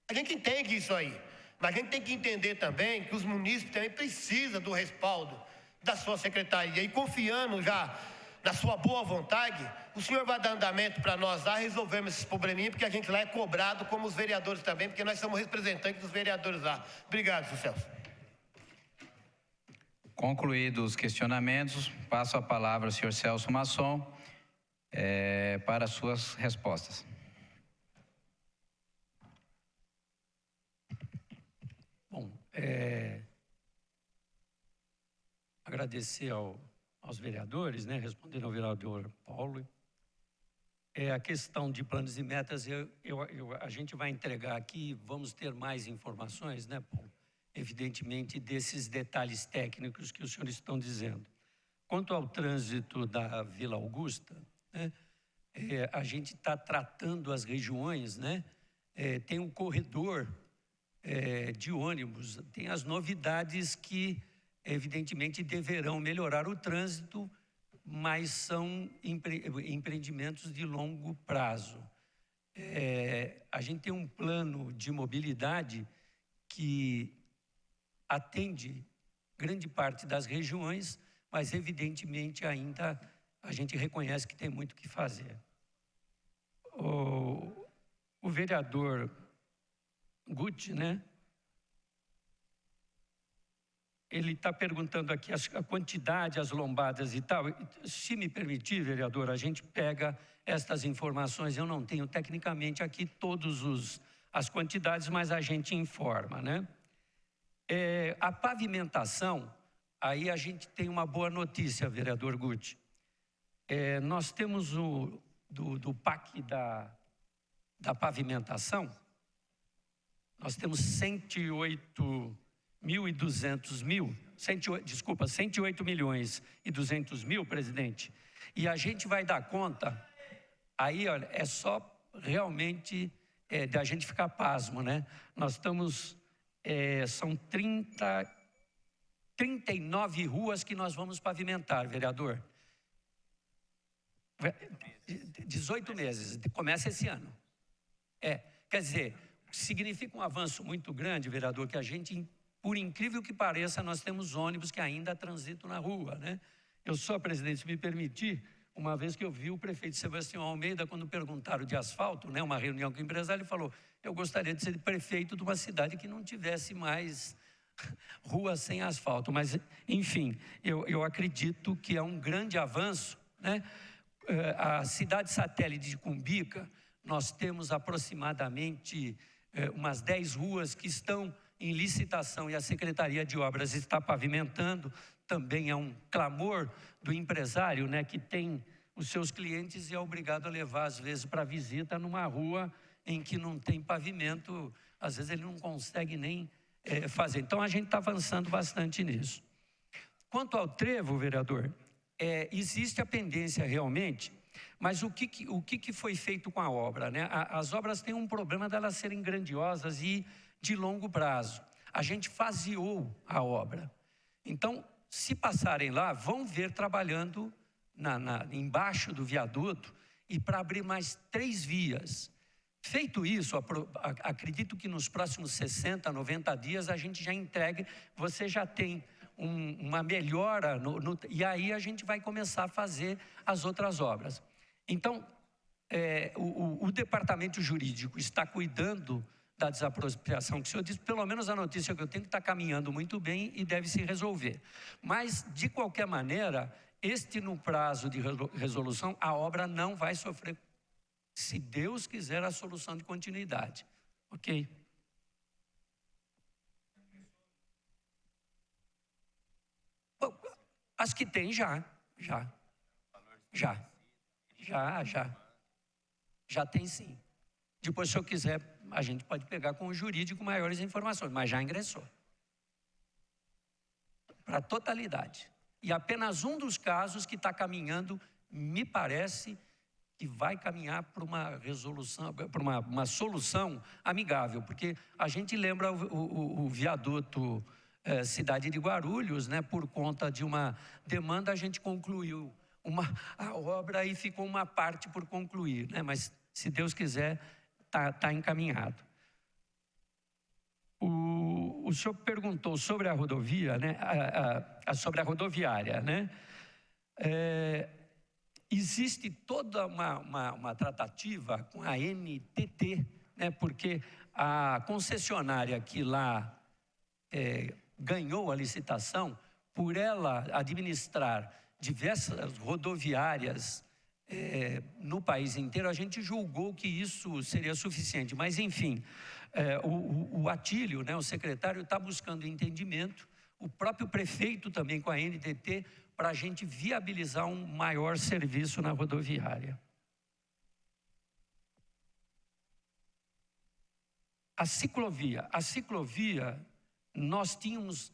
A gente entende isso aí, mas a gente tem que entender também que os munícipes também precisam do respaldo da sua secretaria. E confiando já na sua boa vontade, o senhor vai dar andamento para nós lá, resolvemos esses probleminhas, porque a gente lá é cobrado como os vereadores também, porque nós somos representantes dos vereadores lá. Obrigado, senhor Celso. Concluídos os questionamentos, passo a palavra ao senhor Celso Masson para as suas respostas. Bom, agradecer aos vereadores, né, respondendo ao vereador Paulo. A questão de planos e metas, a gente vai entregar aqui, vamos ter mais informações, né, Paulo? Evidentemente, desses detalhes técnicos que os senhores estão dizendo. Quanto ao trânsito da Vila Augusta, né, a gente está tratando as regiões, né, tem um corredor de ônibus, tem as novidades que, evidentemente, deverão melhorar o trânsito, mas são empreendimentos de longo prazo. A gente tem um plano de mobilidade que atende grande parte das regiões, mas evidentemente ainda a gente reconhece que tem muito o que fazer. O vereador Guti, né? Ele está perguntando aqui a quantidade, as lombadas e tal. Se me permitir, vereador, a gente pega estas informações. Eu não tenho tecnicamente aqui todas as quantidades, mas a gente informa, né? A pavimentação, aí a gente tem uma boa notícia, vereador Guti. Nós temos do PAC da pavimentação, nós temos 108 milhões e 200 mil, presidente. E a gente vai dar conta, aí, olha, é só realmente da gente ficar pasmo, né? Nós estamos... são 39 ruas que nós vamos pavimentar, vereador. 18 meses, começa esse ano. Quer dizer, significa um avanço muito grande, vereador, que a gente, por incrível que pareça, nós temos ônibus que ainda transitam na rua, né? Eu só, presidente, se me permitir, uma vez que eu vi o prefeito Sebastião Almeida, quando perguntaram de asfalto, né, uma reunião com o empresário, ele falou: eu gostaria de ser prefeito de uma cidade que não tivesse mais ruas sem asfalto. Mas, enfim, eu acredito que é um grande avanço, né? A cidade satélite de Cumbica, nós temos aproximadamente umas 10 ruas que estão em licitação e a Secretaria de Obras está pavimentando. Também é um clamor do empresário, né, que tem os seus clientes e é obrigado a levar, às vezes, para visita numa rua em que não tem pavimento, às vezes ele não consegue nem fazer. Então, a gente está avançando bastante nisso. Quanto ao trevo, vereador, existe a pendência realmente, mas o que foi feito com a obra, né? As obras têm um problema delas serem grandiosas e de longo prazo. A gente faseou a obra. Então, se passarem lá, vão ver trabalhando embaixo do viaduto e para abrir mais 3 vias. Feito isso, acredito que nos próximos 60, 90 dias a gente já entregue, você já tem uma melhora, e aí a gente vai começar a fazer as outras obras. Então, o departamento jurídico está cuidando da desapropriação que o senhor disse, pelo menos a notícia que eu tenho que está caminhando muito bem e deve se resolver. Mas, de qualquer maneira, no prazo de resolução, a obra não vai sofrer, se Deus quiser, a solução de continuidade. Ok? As que tem já tem sim. Depois, se eu quiser, a gente pode pegar com o jurídico maiores informações, mas já ingressou. Para a totalidade. E apenas um dos casos que está caminhando, me parece, que vai caminhar para uma resolução, para uma solução amigável, porque a gente lembra o viaduto Cidade de Guarulhos, né, por conta de uma demanda, a gente concluiu a obra e ficou uma parte por concluir, né, mas se Deus quiser, está encaminhado. O senhor perguntou sobre a rodovia, né, sobre a rodoviária, né? Existe toda uma tratativa com a NTT, né, porque a concessionária que lá ganhou a licitação, por ela administrar diversas rodoviárias no país inteiro, a gente julgou que isso seria suficiente. Mas, enfim, o Atílio, né, o secretário, está buscando entendimento, o próprio prefeito também com a NTT, para a gente viabilizar um maior serviço na rodoviária. A ciclovia, nós tínhamos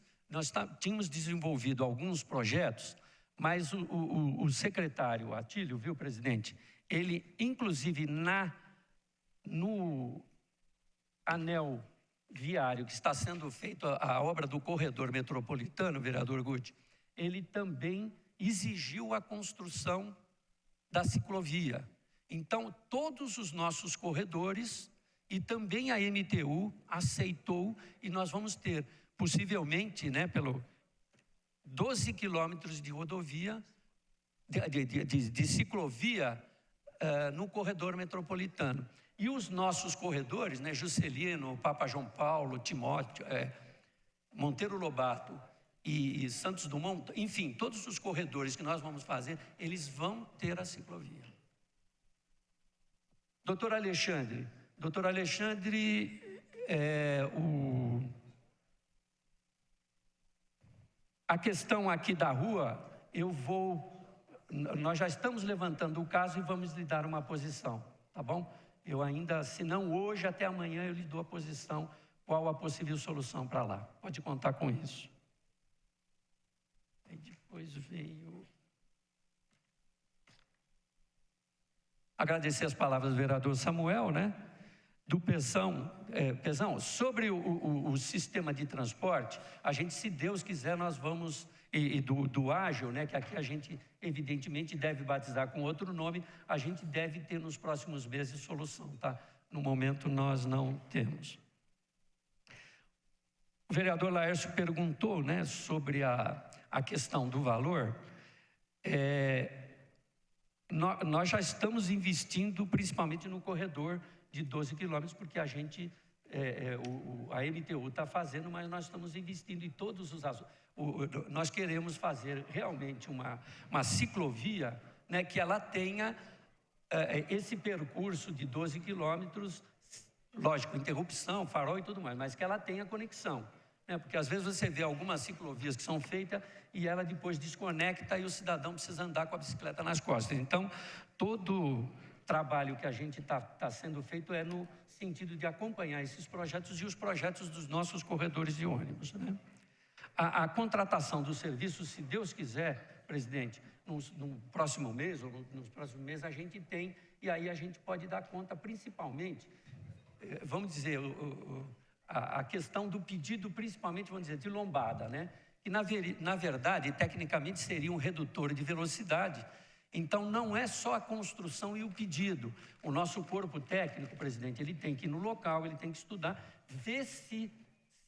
desenvolvido alguns projetos, mas o secretário Atílio, viu, presidente, ele, inclusive, no anel viário que está sendo feito a obra do corredor metropolitano, vereador Guti, ele também exigiu a construção da ciclovia. Então, todos os nossos corredores e também a MTU aceitou, e nós vamos ter, possivelmente, né, pelo 12 quilômetros de rodovia, de ciclovia no corredor metropolitano. E os nossos corredores, né, Juscelino, Papa João Paulo, Timóteo, Monteiro Lobato e Santos Dumont, enfim, todos os corredores que nós vamos fazer, eles vão ter a ciclovia. Doutor Alexandre, a questão aqui da rua, nós já estamos levantando o caso e vamos lhe dar uma posição, tá bom? Eu ainda, se não hoje, até amanhã eu lhe dou a posição, qual a possível solução para lá. Pode contar com isso. Aí depois veio... Agradecer as palavras do vereador Samuel, né? Do Pezão, sobre o sistema de transporte, a gente, se Deus quiser, nós vamos, e do ágil, né, que aqui a gente evidentemente deve batizar com outro nome, a gente deve ter nos próximos meses solução, tá? No momento nós não temos. O vereador Laércio perguntou, né, sobre a questão do valor. Nós já estamos investindo principalmente no corredor de 12 quilômetros, porque a gente, a MTU está fazendo, mas nós estamos investindo em todos os assuntos. Nós queremos fazer realmente uma ciclovia, né, que ela tenha esse percurso de 12 quilômetros, lógico, interrupção, farol e tudo mais, mas que ela tenha conexão. Né, porque às vezes você vê algumas ciclovias que são feitas e ela depois desconecta e o cidadão precisa andar com a bicicleta nas costas. Então, todo trabalho que a gente está sendo feito é no sentido de acompanhar esses projetos e os projetos dos nossos corredores de ônibus, né? A contratação do serviço, se Deus quiser, presidente, no próximo mês ou nos próximos meses a gente tem, e aí a gente pode dar conta principalmente, vamos dizer, a questão do pedido, principalmente, vamos dizer, de lombada, né? Que na verdade, tecnicamente, seria um redutor de velocidade. Então, não é só a construção e o pedido. O nosso corpo técnico, presidente, ele tem que ir no local, ele tem que estudar, ver se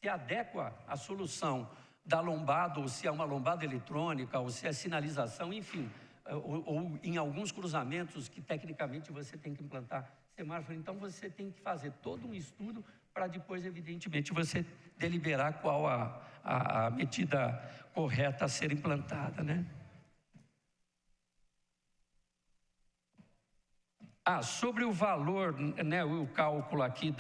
adequa a solução da lombada, ou se é uma lombada eletrônica, ou se é sinalização, enfim, ou em alguns cruzamentos que, tecnicamente, você tem que implantar semáforo. Então, você tem que fazer todo um estudo para depois, evidentemente, você deliberar qual a medida correta a ser implantada, né? Sobre o valor, né, o cálculo aqui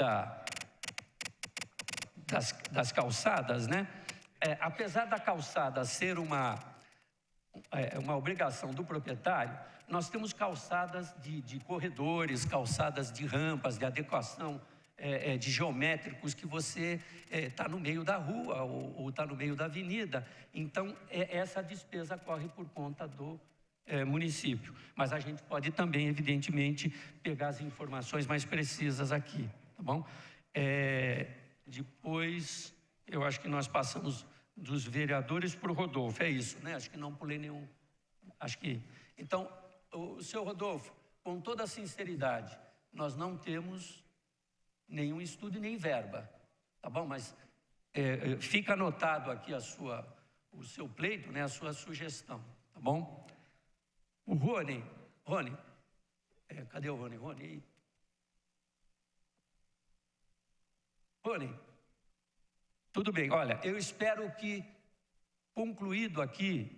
das calçadas, né? Apesar da calçada ser uma obrigação do proprietário, nós temos calçadas de corredores, calçadas de rampas, de adequação de geométricos que você está no meio da rua ou está no meio da avenida. Então, essa despesa corre por conta do município. Mas a gente pode também, evidentemente, pegar as informações mais precisas aqui, tá bom? Depois, eu acho que nós passamos dos vereadores para o Rodolfo, é isso, né? Acho que não pulei nenhum. Acho que... Então, o senhor Rodolfo, com toda sinceridade, nós não temos nenhum estudo e nem verba, tá bom? Mas fica anotado aqui o seu pleito, né? A sua sugestão, tá bom? O Rony, cadê o Rony? Rony, tudo bem, olha, eu espero que, concluído aqui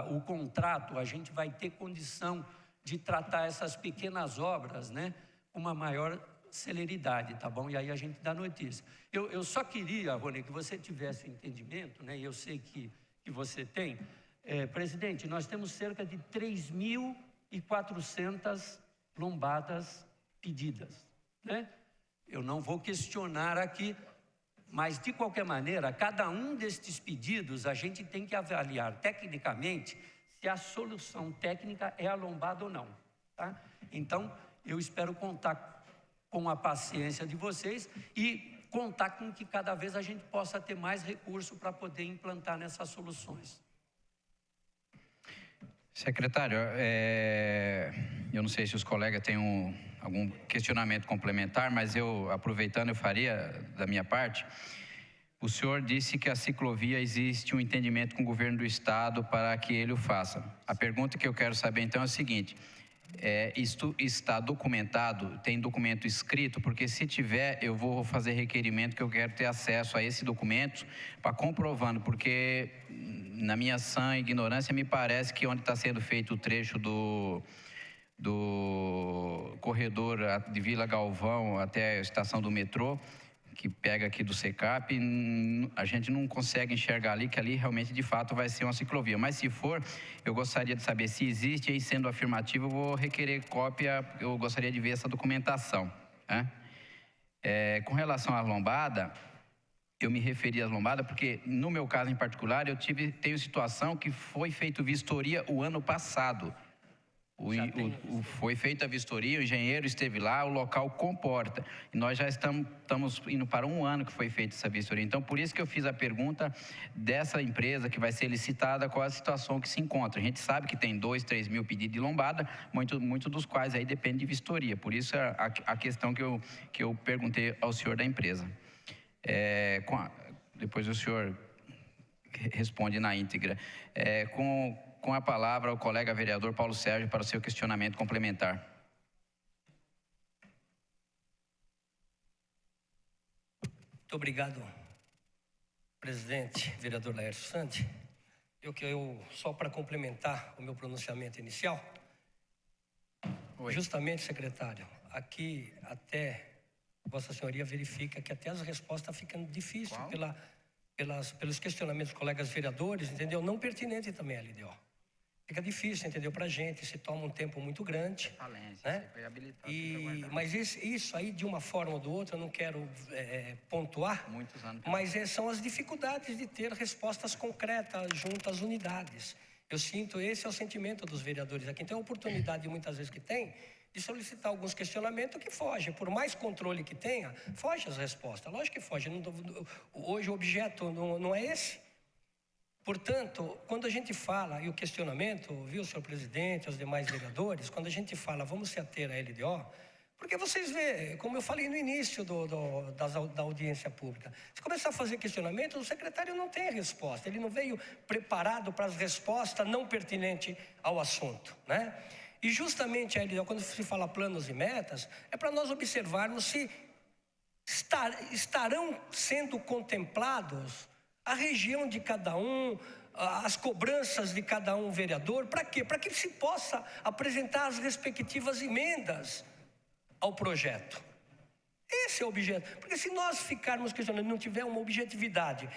o contrato, a gente vai ter condição de tratar essas pequenas obras, né, com uma maior celeridade, tá bom? E aí a gente dá notícia. Eu só queria, Rony, que você tivesse o entendimento, né, e eu sei que você tem. Presidente, nós temos cerca de 3.400 lombadas pedidas, né? Eu não vou questionar aqui, mas de qualquer maneira, cada um destes pedidos a gente tem que avaliar tecnicamente se a solução técnica é a lombada ou não, tá? Então, eu espero contar com a paciência de vocês e contar com que cada vez a gente possa ter mais recurso para poder implantar nessas soluções. Secretário, eu não sei se os colegas têm algum questionamento complementar, mas aproveitando, eu faria da minha parte. O senhor disse que a ciclovia existe um entendimento com o governo do estado para que ele o faça. A pergunta que eu quero saber então é a seguinte: isto está documentado? Tem documento escrito? Porque se tiver, eu vou fazer requerimento que eu quero ter acesso a esse documento para comprovando, porque na minha sã ignorância me parece que onde está sendo feito o trecho do corredor de Vila Galvão até a estação do metrô, que pega aqui do SECAP, a gente não consegue enxergar ali que ali realmente de fato vai ser uma ciclovia. Mas se for, eu gostaria de saber se existe, e sendo afirmativo, eu vou requerer cópia, eu gostaria de ver essa documentação, né? Com relação à lombada, eu me referi às lombadas porque, no meu caso em particular, tenho situação que foi feita vistoria o ano passado. Foi feita a vistoria, o engenheiro esteve lá, o local comporta. E nós já estamos indo para 1 ano que foi feita essa vistoria. Então, por isso que eu fiz a pergunta dessa empresa que vai ser licitada, qual a situação que se encontra. A gente sabe que tem 2, 3 mil pedidos de lombada, muito dos quais aí depende de vistoria. Por isso a questão que eu perguntei ao senhor da empresa. Depois o senhor responde na íntegra. Com a palavra, o colega vereador Paulo Sérgio para o seu questionamento complementar. Muito obrigado, presidente, vereador Laércio Santos. Só para complementar o meu pronunciamento inicial, justamente, secretário, aqui até Vossa Senhoria verifica que até as respostas ficam difíceis pelos questionamentos dos colegas vereadores, entendeu? Não pertinente também a LDO. Fica difícil, entendeu? Para a gente, se toma um tempo muito grande, né? Mas isso aí, de uma forma ou de outra, eu não quero pontuar, mas são as dificuldades de ter respostas concretas junto às unidades. Esse é o sentimento dos vereadores aqui. Então, a oportunidade, muitas vezes, que tem de solicitar alguns questionamentos que fogem. Por mais controle que tenha, foge as respostas. Lógico que foge. Hoje o objeto não é esse. Portanto, quando a gente fala, e o questionamento, viu, senhor presidente, os demais vereadores, quando a gente fala, vamos se ater à LDO, porque vocês veem, como eu falei no início da audiência pública, se começar a fazer questionamento, o secretário não tem resposta, ele não veio preparado para as respostas não pertinentes ao assunto, né? E justamente a LDO, quando se fala planos e metas, é para nós observarmos estarão sendo contemplados a região de cada um, as cobranças de cada um vereador. Para quê? Para que se possa apresentar as respectivas emendas ao projeto. Esse é o objeto. Porque se nós ficarmos questionando, não tiver uma objetividade,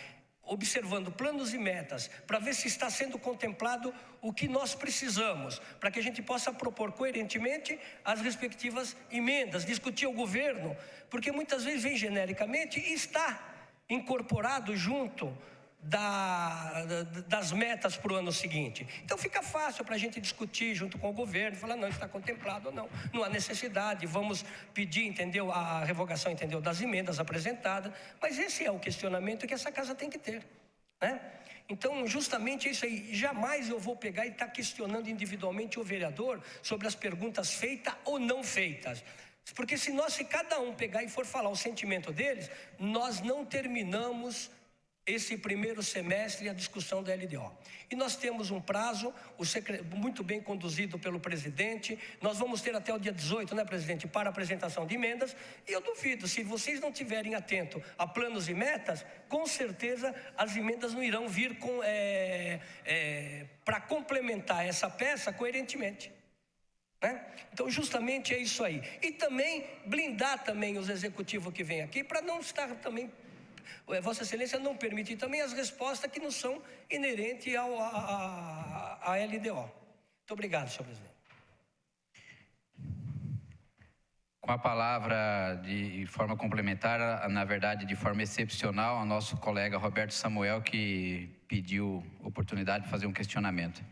observando planos e metas, para ver se está sendo contemplado o que nós precisamos, para que a gente possa propor coerentemente as respectivas emendas, discutir o governo, porque muitas vezes vem genericamente e está incorporado junto das metas para o ano seguinte. Então fica fácil para a gente discutir junto com o governo, falar, não, está contemplado ou não, não há necessidade, vamos pedir, entendeu, a revogação, entendeu, das emendas apresentadas, mas esse é o questionamento que essa casa tem que ter, né? Então, justamente isso aí, jamais eu vou pegar e estar questionando individualmente o vereador sobre as perguntas feitas ou não feitas. Porque se cada um pegar e for falar o sentimento deles, nós não terminamos esse primeiro semestre a discussão da LDO. E nós temos um prazo, muito bem conduzido pelo presidente, nós vamos ter até o dia 18, né, presidente, para apresentação de emendas, e eu duvido, se vocês não estiverem atentos a planos e metas, com certeza as emendas não irão vir para complementar essa peça coerentemente. Né? Então, justamente é isso aí. E também blindar também os executivos que vêm aqui, para não estar também... Vossa Excelência não permitir também as respostas que não são inerentes à LDO. Muito obrigado, senhor presidente. Com a palavra de forma complementar, na verdade de forma excepcional, ao nosso colega Roberto Samuel, que pediu oportunidade de fazer um questionamento.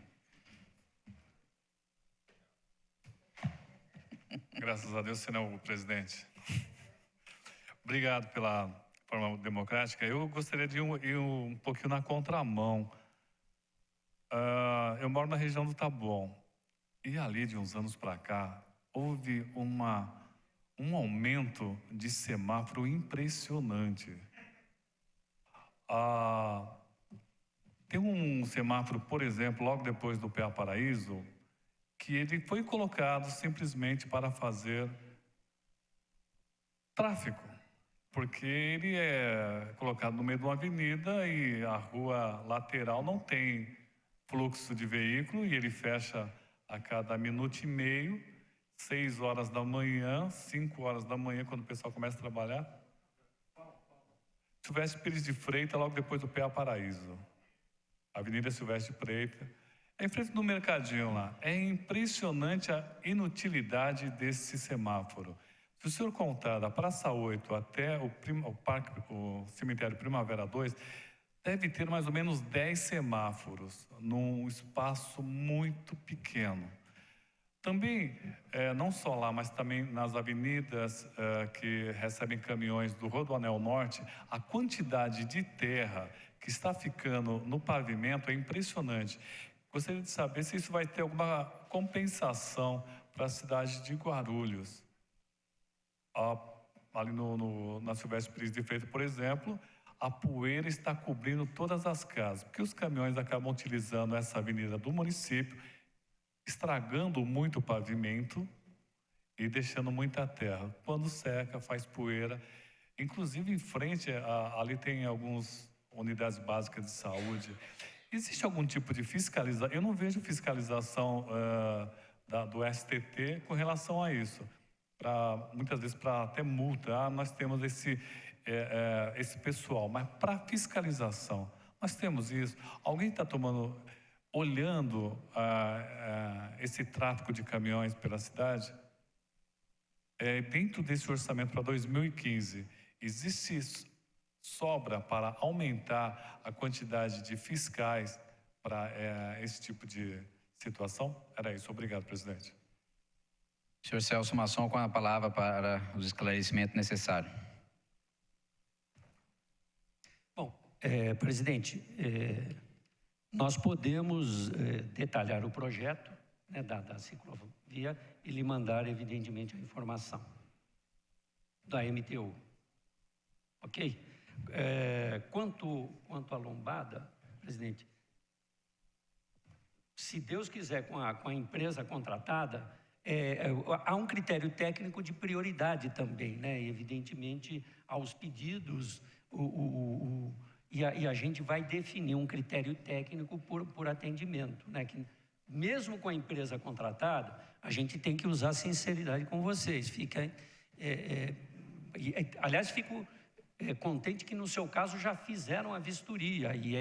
Graças a Deus, senhor presidente. Obrigado pela forma democrática. Eu gostaria de ir um pouquinho na contramão. Eu moro na região do Taboão e ali de uns anos para cá houve um aumento de semáforo impressionante. Tem um semáforo, por exemplo, logo depois do PA Paraíso, que ele foi colocado simplesmente para fazer tráfego, porque ele é colocado no meio de uma avenida e a rua lateral não tem fluxo de veículo e ele fecha a cada minuto e meio, 6 horas da manhã, 5 horas da manhã, quando o pessoal começa a trabalhar. Silvestre Pires de Freitas, logo depois do PA Paraíso. Avenida Silvestre Freitas. É em frente do mercadinho lá. É impressionante a inutilidade desse semáforo. Se o senhor contar da Praça 8 até o cemitério Primavera 2, deve ter mais ou menos 10 semáforos num espaço muito pequeno. Também, não só lá, mas também nas avenidas que recebem caminhões do Rodoanel Norte, a quantidade de terra que está ficando no pavimento é impressionante. Gostaria de saber se isso vai ter alguma compensação para a cidade de Guarulhos. Ali na Silvestre Pires de Freitas, por exemplo, a poeira está cobrindo todas as casas, porque os caminhões acabam utilizando essa avenida do município, estragando muito o pavimento e deixando muita terra. Quando seca, faz poeira. Inclusive, em frente, ali tem algumas unidades básicas de saúde. Existe algum tipo de fiscalização? Eu não vejo fiscalização do STT com relação a isso. Muitas vezes para até multa, nós temos esse pessoal, mas para fiscalização, nós temos isso. Alguém está olhando esse tráfego de caminhões pela cidade? Dentro desse orçamento para 2015, existe sobra para aumentar a quantidade de fiscais para esse tipo de situação? Era isso. Obrigado, presidente. Senhor Celso Masson, com a palavra para os esclarecimentos necessários. Bom, presidente, nós podemos detalhar o projeto, né, da ciclovia e lhe mandar, evidentemente, a informação da MTU. Ok? Quanto à lombada, presidente, se Deus quiser, com a empresa contratada, há um critério técnico de prioridade também, né? Evidentemente, aos pedidos, e a gente vai definir um critério técnico por atendimento, né? Que, mesmo com a empresa contratada, a gente tem que usar sinceridade com vocês. Aliás, fico contente que no seu caso já fizeram a vistoria e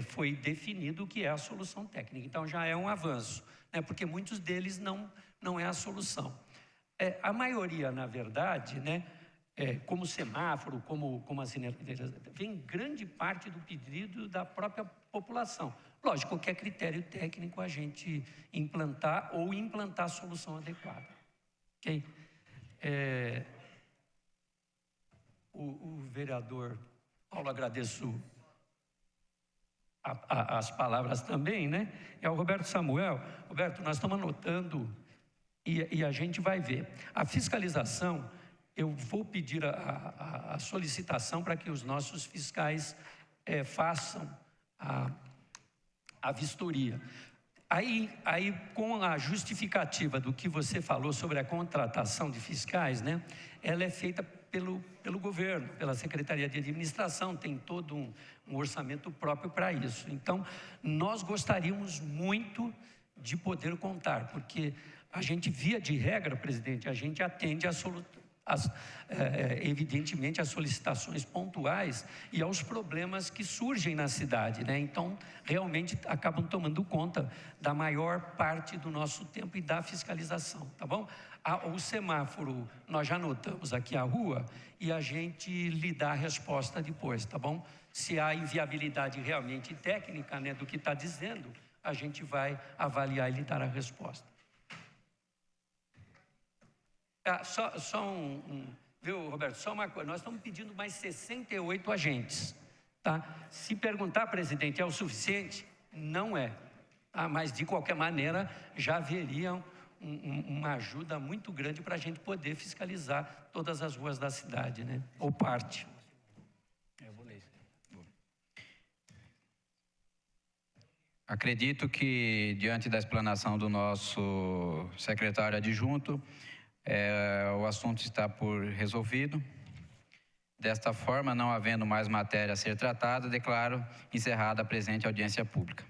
foi definido o que é a solução técnica. Então já é um avanço, né? Porque muitos deles não é a solução. A maioria, na verdade, né? Como semáforo, como as sineleiras, vem grande parte do pedido da própria população. Lógico que é critério técnico a gente implantar ou implantar a solução adequada. Ok? O vereador Paulo, agradeço as palavras também, né? É o Roberto Samuel. Roberto, nós estamos anotando e a gente vai ver. A fiscalização, eu vou pedir a solicitação para que os nossos fiscais façam a vistoria. Aí, com a justificativa do que você falou sobre a contratação de fiscais, né? Ela é feita pelo governo, pela Secretaria de Administração, tem todo um orçamento próprio para isso. Então, nós gostaríamos muito de poder contar, porque a gente, via de regra, presidente, a gente atende evidentemente, as solicitações pontuais e aos problemas que surgem na cidade, né? Então, realmente, acabam tomando conta da maior parte do nosso tempo e da fiscalização, tá bom? O semáforo, nós já anotamos aqui a rua e a gente lhe dá a resposta depois, tá bom? Se há inviabilidade realmente técnica, né, do que está dizendo, a gente vai avaliar e lhe dar a resposta. Viu, Roberto, só uma coisa, nós estamos pedindo mais 68 agentes, tá? Se perguntar, presidente, é o suficiente? Não é, tá? Mas de qualquer maneira já haveria uma ajuda muito grande para a gente poder fiscalizar todas as ruas da cidade, né? Ou parte. Eu vou ler isso. Acredito que, diante da explanação do nosso secretário adjunto, o assunto está por resolvido. Desta forma, não havendo mais matéria a ser tratada, declaro encerrada a presente audiência pública.